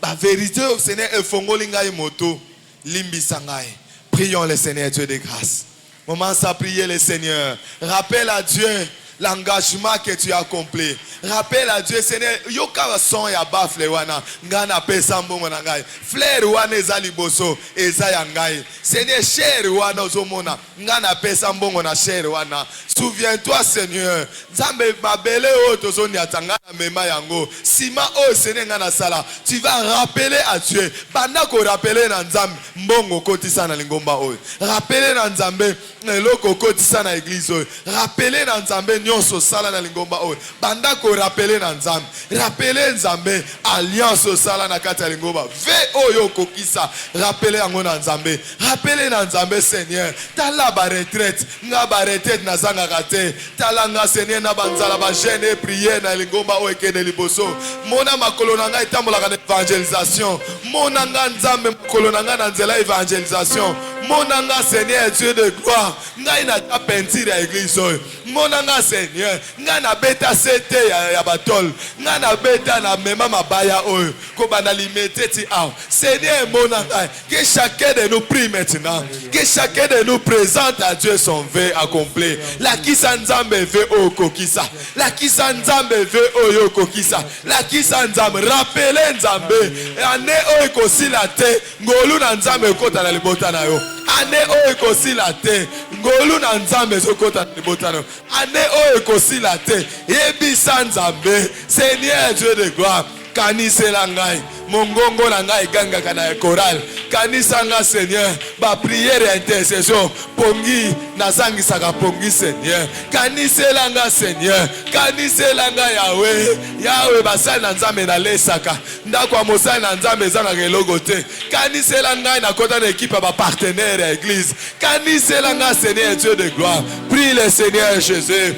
Ba vérité au Seigneur e fongoli ngai moto. Limbi sangai. Prions le Seigneur Dieu de grâce. Moment à prier le Seigneur. Rappelle à Dieu l'engagement que tu as accompli. Rappelle à Dieu, Seigneur, yoka son ya bafle wana, ngana pesa mbongo na ngai. Frère wana ezali boso, ezaya ngai. Seigneur, cher wana ozomona, ngana pesa mbongo na cher wana. Souviens-toi, Seigneur, Nzambe mabele o tozoni atangana mema yango. Sima o Seigneur ngana sala, tu vas rappeler à Dieu. Banda ko rappeler na Nzambe mbongo kotisa na lingomba o. Rappeler na Nzambe eloko kotisa na église o. Rappeler na Nzambe nyonso sala na lingomba o. Banda ko rappeler na Nzambe. Rappeler Nzambe alliance sala na kati ya lingomba. Ve oyo kokisa. Rappeler yango na Nzambe. Rappeler na Nzambe Seigneur. Tala ba retraite. Nga ba retraite na zanga kate. Tala nga Seigneur na banzala ba jeune prier na lingomba o ekende liboso. Mona makolo na nga itambola ka evangelisation. Mona nga Nzambe makolo na nga na nzela evangelisation. Monanga Seigneur Dieu de gloire. Ngai na ta peinture à l'église. Monanga Seigneur. Ngai na beta sete ya batol. Ngai na beta na mema mabaya oyo. Ko bana limete ti ao. Seigneur monanga. Que chacun de nous prie maintenant. Que chacun de nous présente à Dieu son vœu accompli. La kisa nzambe ve o kokisa. La kisa nzambe ve oyo kokisa. La kisa nzambe rappelez nzambe. Ane oyo kosila te. Ngolu na nzambe kota na libota na yo. Ane oyo kosila te. Ngolu na nzambe zokota na libota na yo. Ane oyo kosila te. Yebisa nzambe. Seigneur Dieu de gloire. Kanisela ngai. Mongongo na ngai ganga kana choral. Kanisa nga Seigneur. Ba prière et intercession. Pongi nazangi saka pongi Seigneur. Kanisela nga Seigneur. Kanisela nga Yahweh. Yahweh basali na nzambe na lesaka. Ndako wa mosali na nzambe zanga kelogo te. Kanisela nga na kota na équipe ba partenaire à église. Kanisela nga Seigneur Dieu de gloire. Prie le Seigneur Jésus.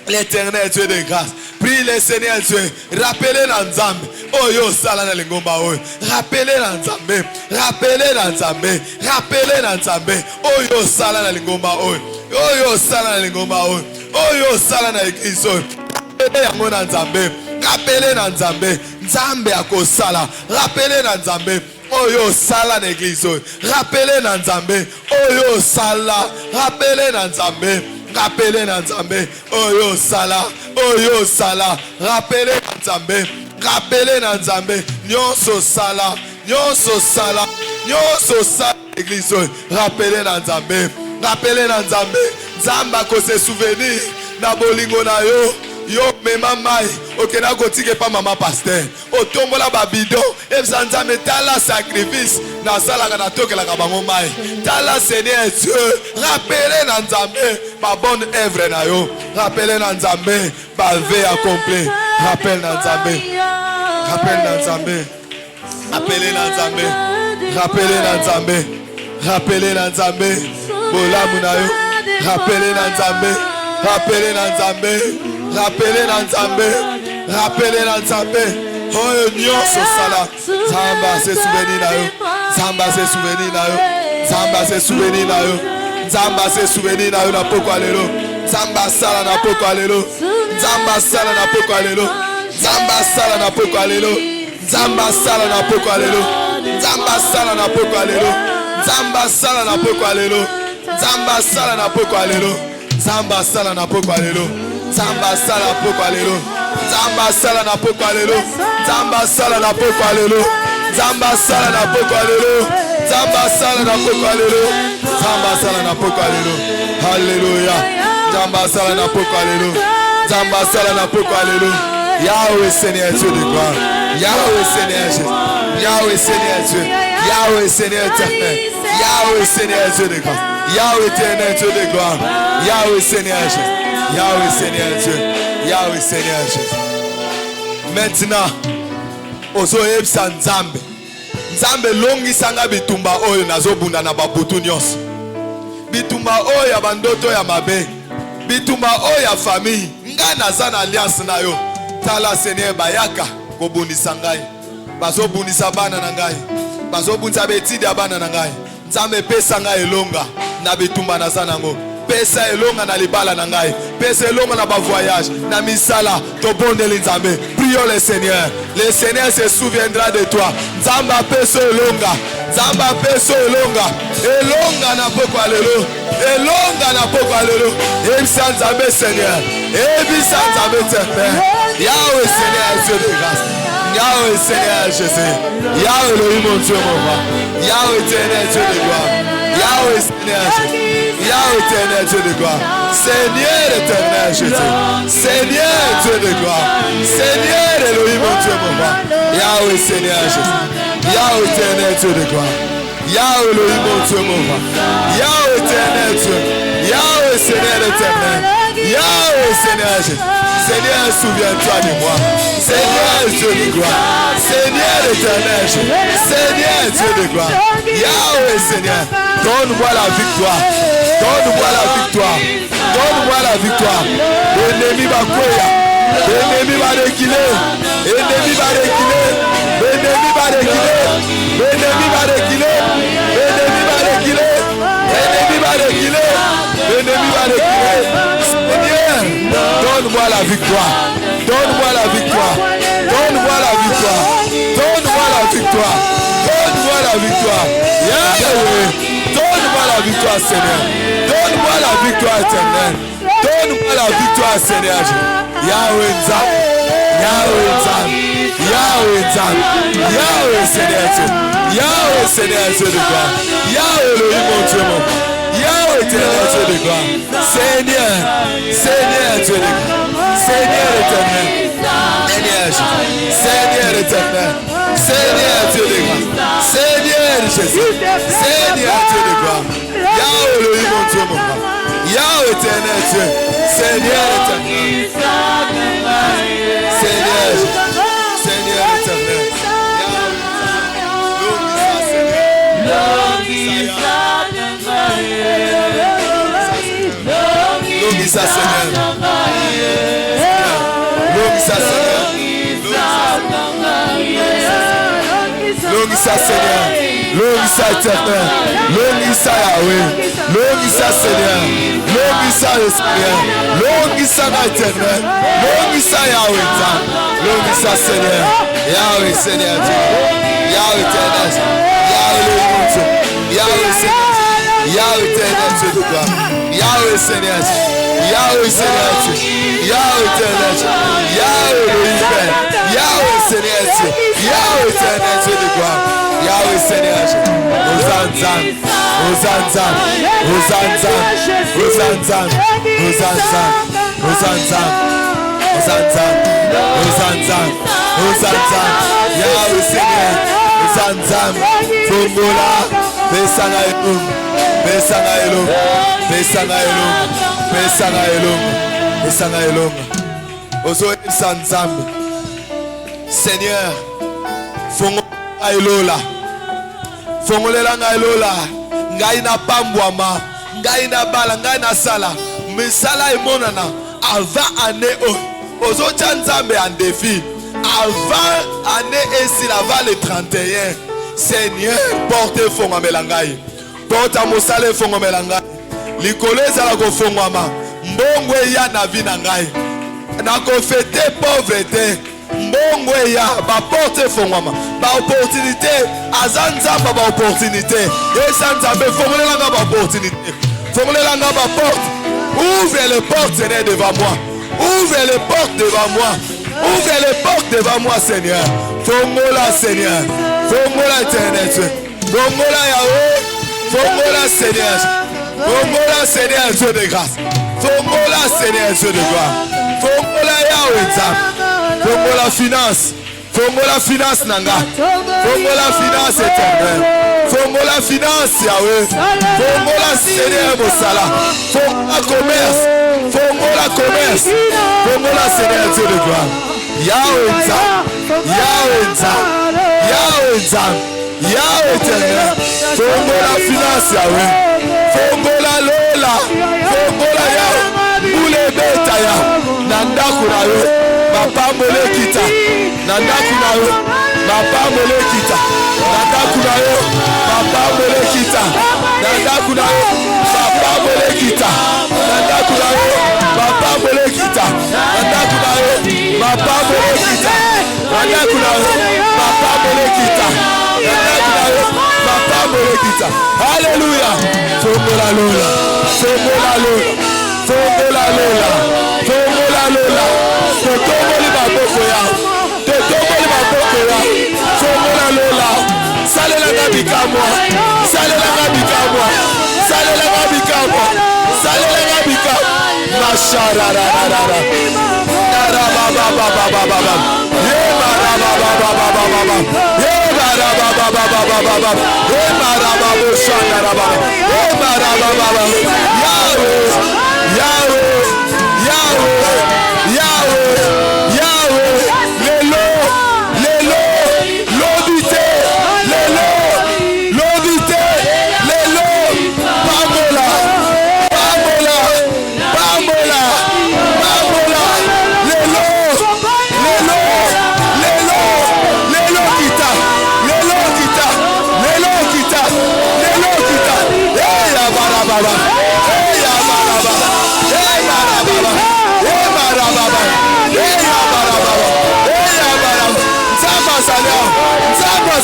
L'éternel Dieu de grâce. Prie le Seigneur Dieu. Rappelez l'ensemble. Oh yo sala na lingomba oyo. Rappelez l'ensemble. Rappelez l'ensemble. Rappelez l'ensemble. Oh yo sala na lingomba oyo. Oh yo sala na lingomba oyo. Oh yo sala na église oyo. Rappelez yango na nzambe. Rappelez na nzambe. Nzambe akosala. Rappelez na nzambe. Oh yo sala na église oyo. Rappelez na nzambe. Oh yo sala. Rappelez na nzambe. Rappelez na nzambe. Oh yo sala. Oh yo sala. Rappelez na nzambe. Rappelez na nzambe. Nyonso sala. Nyonso sala. Nyonso sala église. Rappelez na nzambe. Rappelez na nzambe. Nzamba ko se souvenir na bolingo na yo. Yo mema mai okena kotike pa mama pasteur otombola babidon ebsanza metala sacrifice na sala kana tokela ka bango mai tala Seigneur Dieu rappelez na nzambe ba bonne œuvre na yo rappelez na nzambe ba veille accompli rappel na nzambe rappel na nzambe appelez na nzambe rappelez na nzambe rappelez na nzambe bolamu na yo rappelez na nzambe rappelez na nzambe rappelez na nzambe rappelez na nzambe oyo nyonso sala Nzamba se souvenir na yo Nzamba se souvenir na yo Nzamba se souvenir na yo Nzamba se souvenir na yo na pokwa lelo Nzamba sala na pokwa lelo Nzamba sala na pokwa lelo Nzamba sala na pokwa lelo Nzamba sala na pokwa lelo Nzamba sala na pokwa lelo Nzamba sala na pokwa lelo Nzamba sala na pokwa lelo Nzamba sala na pokwa lelo Nzamba sala pokwa lelo Nzamba sala na pokwa lelo Nzamba sala na pokwa lelo Nzamba sala na pokwa lelo Nzamba sala na pokwa lelo Nzamba sala na pokwa lelo Hallelujah Nzamba sala na pokwa lelo Nzamba sala na pokwa lelo Yahweh Seigneur Dieu de gloire Yahweh Seigneur Jésus Yahweh Seigneur Dieu Yahweh Seigneur éternel Yahweh Seigneur Dieu de gloire Yahweh éternel Dieu de gloire Yahweh Seigneur Jésus Yahweh Seigneur Dieu Yahweh Seigneur Jésus maintenant ozo yebisa nzambe nzambe longisanga bitumba oyo nazobunda na babutu nyonso bitumba oyo ya bandoto ya mabe bitumba oyo ya famille nga naza na alliance na yo tala Seigneur bayaka kobundisa ngai bazobundisa bana na ngai bazobundisa betidi ya bana na ngai nzambe pesa ngai elonga na bitumba naza nango pesa elonga na libala na ngai pesa elonga na ba voyage na misala to bondeli nzambe prions le Seigneur se souviendra de toi nzamba pesa elonga nzamba pesa elonga elonga na pokwa lelo elonga na pokwa lelo ebisa nzambe Seigneur ebisa nzambe éternel Yahweh Seigneur Dieu de grâce Yahweh Seigneur Jésus Yahweh Elohim mon Dieu mon roi Yahweh éternel Dieu de gloire Yahweh Seigneur Jésus Yahweh éternel Dieu de gloire Seigneur éternel Jésus Seigneur Dieu de gloire Seigneur Elohim mon Dieu mon roi Yahweh Seigneur Jésus Yahweh éternel Dieu de gloire Yahweh Elohim mon Dieu mon roi Yahweh éternel Dieu Yahweh Seigneur éternel Yahweh Seigneur Jésus Seigneur souviens-toi de moi Seigneur Dieu de gloire Seigneur éternel Seigneur Dieu de gloire Yahweh Seigneur donne-moi la victoire donne-moi la victoire donne-moi la victoire l'ennemi va courir l'ennemi va reculer l'ennemi va reculer l'ennemi va reculer l'ennemi va reculer l'ennemi va reculer Donne-moi la victoire. Donne-moi la victoire. Donne-moi la victoire. Donne-moi la victoire. Donne-moi la victoire. Yahweh. Donne-moi la victoire, Seigneur. Donne-moi la victoire éternelle. Donne-moi la victoire, Seigneur. Yahweh Nzam. Yahweh Nzam. Yahweh Nzam. Yahweh Seigneur Dieu. Yahweh Seigneur Dieu de gloire. Yahweh le mon Dieu mon Père. Yahweh éternel Dieu de gloire. Seigneur. Seigneur Dieu de gloire. Seigneur éternel. Seigneur éternel. Seigneur Dieu de gloire. Seigneur Jésus. Seigneur Dieu de gloire. Yahweh le mon Dieu mon Père. Yahweh éternel Dieu. Seigneur éternel. Seigneur. Seigneur éternel. Longisa Seigneur. Longisa Seigneur. Longisa Seigneur. Longisa éternel. Longisa Yahweh. Longisa Seigneur. Longisa le Seigneur. Longisa éternel. Longisa Yahweh. Longisa Seigneur. Yahweh Seigneur Dieu. Yahweh éternel. Yahweh le bon Dieu. Yahweh Seigneur. Yahweh éternel Dieu de gloire. Yahweh Seigneur Dieu. Yahweh Seigneur Dieu. Yahweh éternel Dieu. Yahweh le Père. Yahweh Seigneur Dieu. Yahweh éternel Dieu de gloire. Yahweh Seigneur Dieu. Hosanna. Hosanna. Hosanna. Hosanna. Hosanna. Hosanna. Hosanna. Hosanna. Hosanna. Yahweh Seigneur. Hosanna. Fongola. Besana elum. Besana elum. Besana elum. Besana elum. Besana elum. Ozo Sanzambe. Seigneur. Fongola elola. Fongolela nga elola. Ngai na pambwama. Ngai na bala. Ngai na sala. Misala emonana. Avant année Ozo Nzambe en défi. Avant année ici, avant le 31. Seigneur, portez fongomela ngai. Porta mosale fongomela ngai. Likolo ezala ko fongwama. Mbongo ya na vie na ngai. Na ko fêter pauvreté. Mbongo ya ba porte fongwama. Ba opportunité, azanzamba ba opportunité. Esa nzambe fongolela nga ba opportunité. Fongolela nga ba porte. Ouvre les portes, Seigneur, devant moi. Ouvre les portes devant moi. Ouvre les portes devant moi, Seigneur. Fongola, Seigneur. Fongola, éternel Dieu. Fongola, Yahweh. Fongola, Seigneur. Fongola, Seigneur, Dieu de grâce. Fongola, Seigneur, Dieu de gloire. Fongola, Yahweh. Fongola, finance. Fongola, finance, Nanga. Fongola, finance, éternel. Fongola, finance, Yahweh. Fongola, Seigneur, Mosala. Fongola, commerce. Fongola, commerce. Fongola, Seigneur, Dieu de gloire. Yahweh, Yahweh, Yahweh, Yahweh, éternel. Fongola, finance, Yahweh. Fongola, Lola. Fongola, Yahweh. Boule, beta, Yahweh. Nanda, Kunayo. Papa, Mole, Kita. Nanda, Kunayo. Papa, Mole, Kita. Nanda, Kunayo. Papa, Mole, Kita. Nanda, Kunayo. Papa, Mole, Kita. Nanda, Kunayo. Papa, Mole, Kita. Nanda, Kunayo. Papa, Mole, Kita. Nanda, Kunayo. Papa, Mole, Kita. Nanda, Kunayo. Papa, Mole, Kita. Alléluia. Fongola, Lola. Fongola, Lola. Fongola, Lola. Fongola, Lola. Totomoli maboko ya. Totomoli maboko ya. Fongola, Lola. Salela ngabikamwa. Salela ngabikamwa. Salela ngabikamwa. Salela ngabikamwa. Masharararara. Narababababababa. Yemarabababababa. Yemarabababababa. Yemarababoshandarababa. Yemarabababa. Yahweh. Yahweh. Yahweh. Yahweh. Yahweh. Lelo. Lelo. L'obité. Lelo. L'obité. Lelo. Pamola. Pamola. Pamola. Pamola. Lelo. Lelo. Lelo. Lelo kita. Lelo kita. Lelo kita. Lelo kita. Hey, ya barababa. Hey, ya barababa.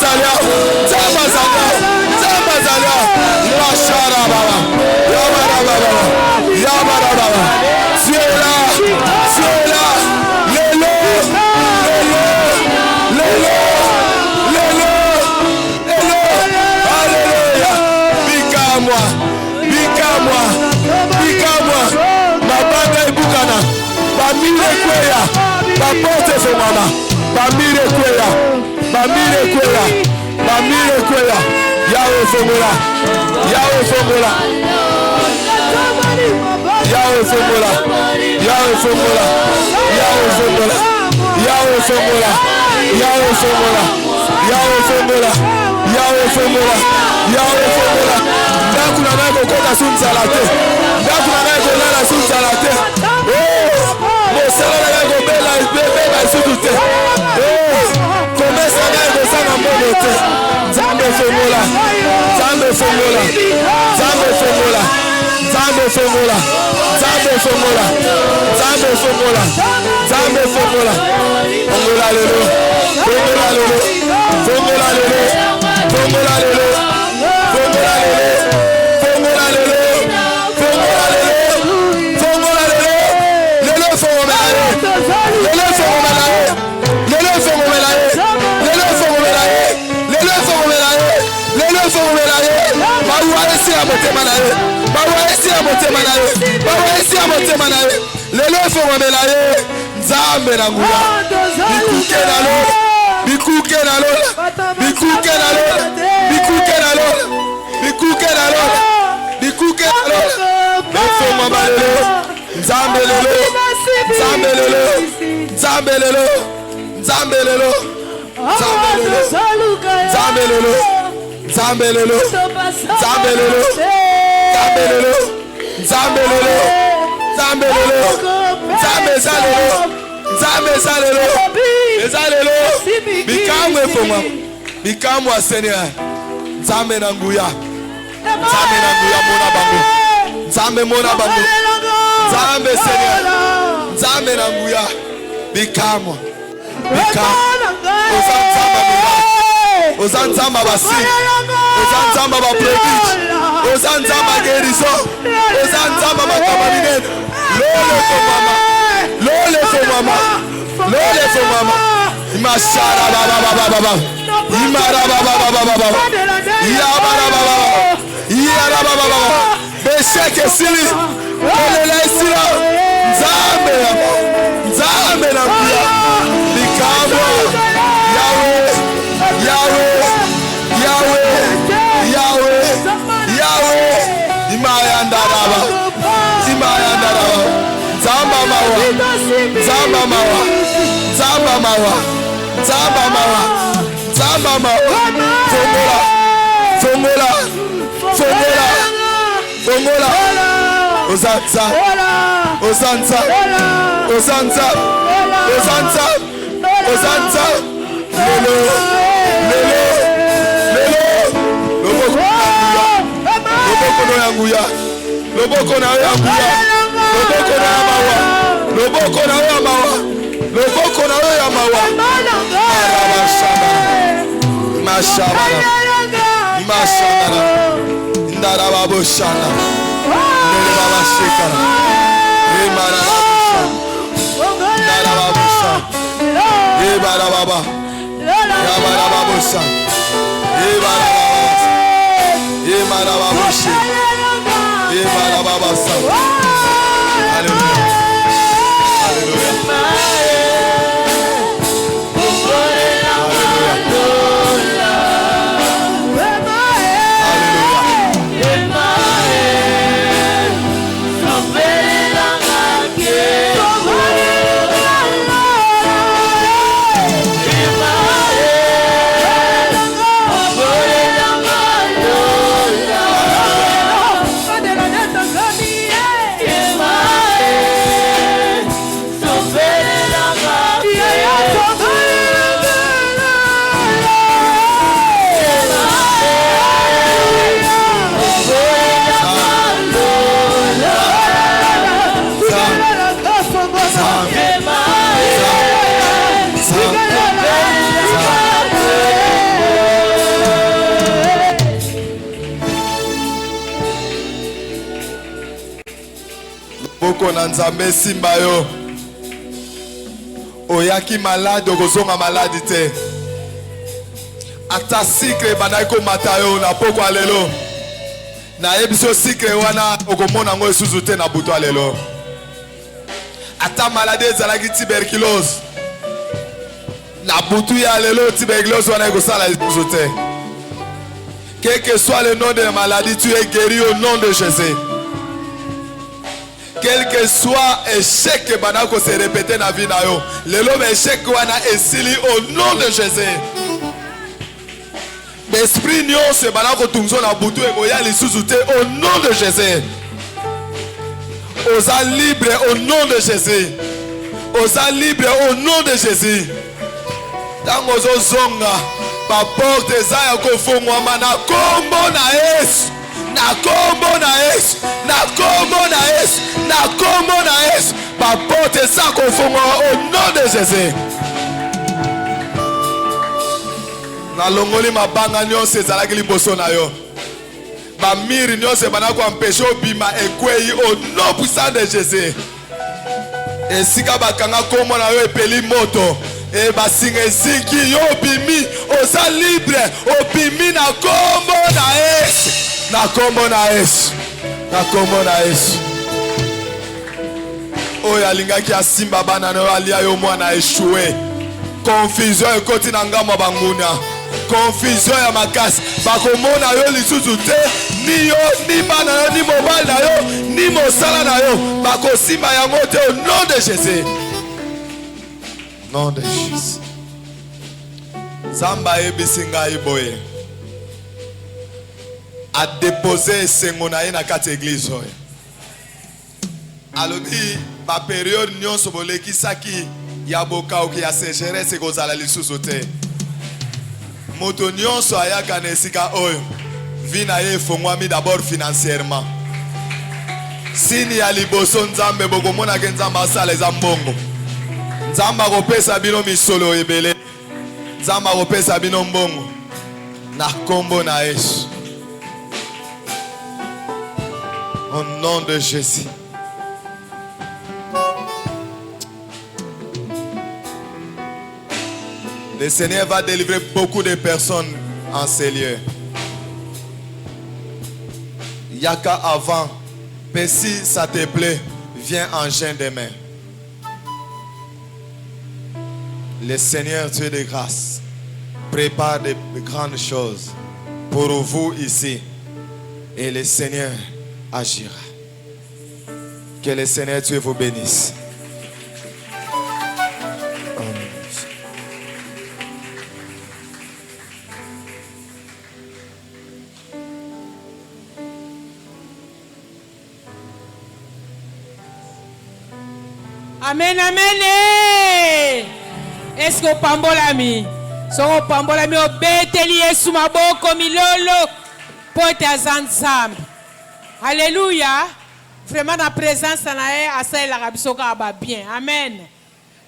Zalia, Zamba Zalia, Zamba Zalia, Yashara Baba, Yabara Baba, Yabara Baba, Ziola, Ziola, Lelo, Lelo, Lelo, Lelo, Lelo, Alléluia, Bika-moi, Bika-moi, Bika-moi, ma bande est boucana, ma mire kweya, ma porte fait mama, ma mire kweya, ma mire kweya, ma mire kweya, Yahweh Fongola, Yahweh Fongola, Yahweh Fongola, Yahweh Fongola, Yahweh Fongola, Yahweh Fongola, Yahweh Fongola, Yahweh Fongola, Yahweh Fongola, Yahweh Fongola, Ndaku na ngai kokota sunzala te, Ndaku na ngai kolala sunzala te, mosala na ngai kobela beba isutu te, komesa ngai kosanga mbono te, Nzambe Fongola, Nzambe Fongola, Nzambe Fongola, Nzambe Fongola, Nzambe Fongola, Nzambe Fongola, Nzambe Fongola, Fongola lelo, Fongola lelo, Fongola lelo, Fongola lelo, Fongola lelo, Fongola lelo, Fongola lelo, Fongola lelo, lelo Fongola, lelo Fongola, lelo Fongola, lelo Fongola, lelo Fongola, lelo Fongola, Bawa esi a motema na ye, Bawa esi a motema na ye, Bawa esi a motema na ye, lelo Fongola ye, Nzambe na nguya, bikuke na lo, bikuke na lo, bikuke na lo, bikuke na lo, bikuke na lo, bikuke na lo, Fongola balelo, Nzambe lelo, Nzambe lelo, Nzambe lelo, Nzambe lelo, Nzambe lelo, Nzambe lelo, Nzambe lelo, Nzambe lelo, Nzambe lelo, Nzambe lelo, Nzambe lelo, Nzambe salelo, Nzambe salelo, ezalelo, bikamwe foma, bikamwa Seigneur, Nzambe na nguya, Nzambe na nguya mona bango, Nzambe mona bango, Nzambe Seigneur, Nzambe na nguya, bikamwa, bikamwa, ozanzamba miracle, ozanzamba basi, ozanzamba ba prodige, ozanzamba guérison, ozanzamba makama minene, lole fomama, lole fomama, lole fomama, imashara baba baba baba, imara baba baba baba, yabara baba, yara baba baba, besheke sili, olele sila, Nzambe na, Nzambe na kuya, bikamwa, Yahweh, Yahweh, Yahweh, Yahweh, Yahweh, imayandaraba, imayandaraba, Nzamba mawa, Nzamba mawa, Nzamba mawa, Nzamba mawa, Nzamba mawa, Fongola, Fongola, Fongola, Fongola, Ozanza, Ozanza, Ozanza, Ozanza, Ozanza, lelo, lelo, lelo, loboko no yanguya, loboko na yanguya, loboko na yamawa, loboko na yamawa, loboko na yamawa, marabashana, mashabana, mashabana, ndarababoshana, ndarabashikana, remarabashana, ndarabashana, ebarababa, yabarababosha, ebarababasa, emarababoshe, ebarababasa. Alléluia. Alléluia. loboko na nzambe simba yo. Oyaki malade okozonga malade te. Ata sikre banako matayo na poko alelo. Na ebiso sikre wana okomona ngo esusu te na buto alelo. Ata malade ezalaki tuberculose. Na butu ya alelo tuberculose wana ekosala esusu te. Quel que soit le nom de la maladie, tu es guéri au nom de Jésus. Quel que soit échec que banako se répéter na vie na yo, le l'homme échec wana esili au nom de Jésus. L'esprit nyon se banako tungzo na butu e koya lisusu te au nom de Jésus. Osa libre au nom de Jésus. Osa libre au nom de Jésus. Tango zo zonga pa porte za ya kofungwa na kombo na Yesu. Na kombo na Yesu. Na kombo na Yesu. Na kombo na Yesu. Pa porte za kofungwa au nom de Jésus. Na longoli mabanga nyonse ezalaki liboso na yo. Ba miri nyonse banako empêcher obima ekwei au nom puissant de Jésus. Esika bakanga kombo na yo epeli moto. E basinga esiki yo obimi oza libre obimi na kombo na Yesu. Na kombo na Yesu. Na kombo na Yesu. Oyo alingaki asimba bana na yo alia yo mwana échoué. Confusion ekoti na ngamba banguna. Confusion ya makasi. Bakomona yo lisusu te. Ni yo, ni bana yo, ni mobile na yo, ni mosala na yo. Bakosimba yango te au nom de Jésus. Nom de Jésus. Zamba ebisinga iboye. A déposer esengo na ye na kati église oyo. Alobi ba période nyonso bolekisaki ya bokauki ya sécheresse ekozala lisusu te. Moto nyonso ayaka na esika oyo vi na ye efongwami d'abord financièrement. Sini ya liboso nzambe bokomona ke nzambe asala eza mbongo. Nzamba kopesa bino misolo ebele. Nzamba kopesa bino mbongo. Na kombo na Yesu. Au nom de Jésus. Le Seigneur va délivrer beaucoup de personnes en ces lieux. Yaka avant. Mais si ça te plaît, viens en jeûne demain. Le Seigneur, Dieu de grâce, prépare de grandes choses pour vous ici. Et le Seigneur agira. Que le Seigneur, Dieu vous bénisse. Amen, amen. Est-ce que pambolami? So pambolami obeteli Yesu maboko milolo pote azanzam. Alléluia. Vraiment la présence na ye asala kabisoka ba bien. Amen.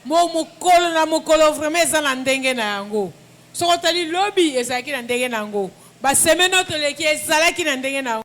Mo mukolo na mukolo vraiment ezala ndenge na yango. So tali lobby ezaki na ndenge na yango. Ba semeno toleki ezalaki na ndenge na yango.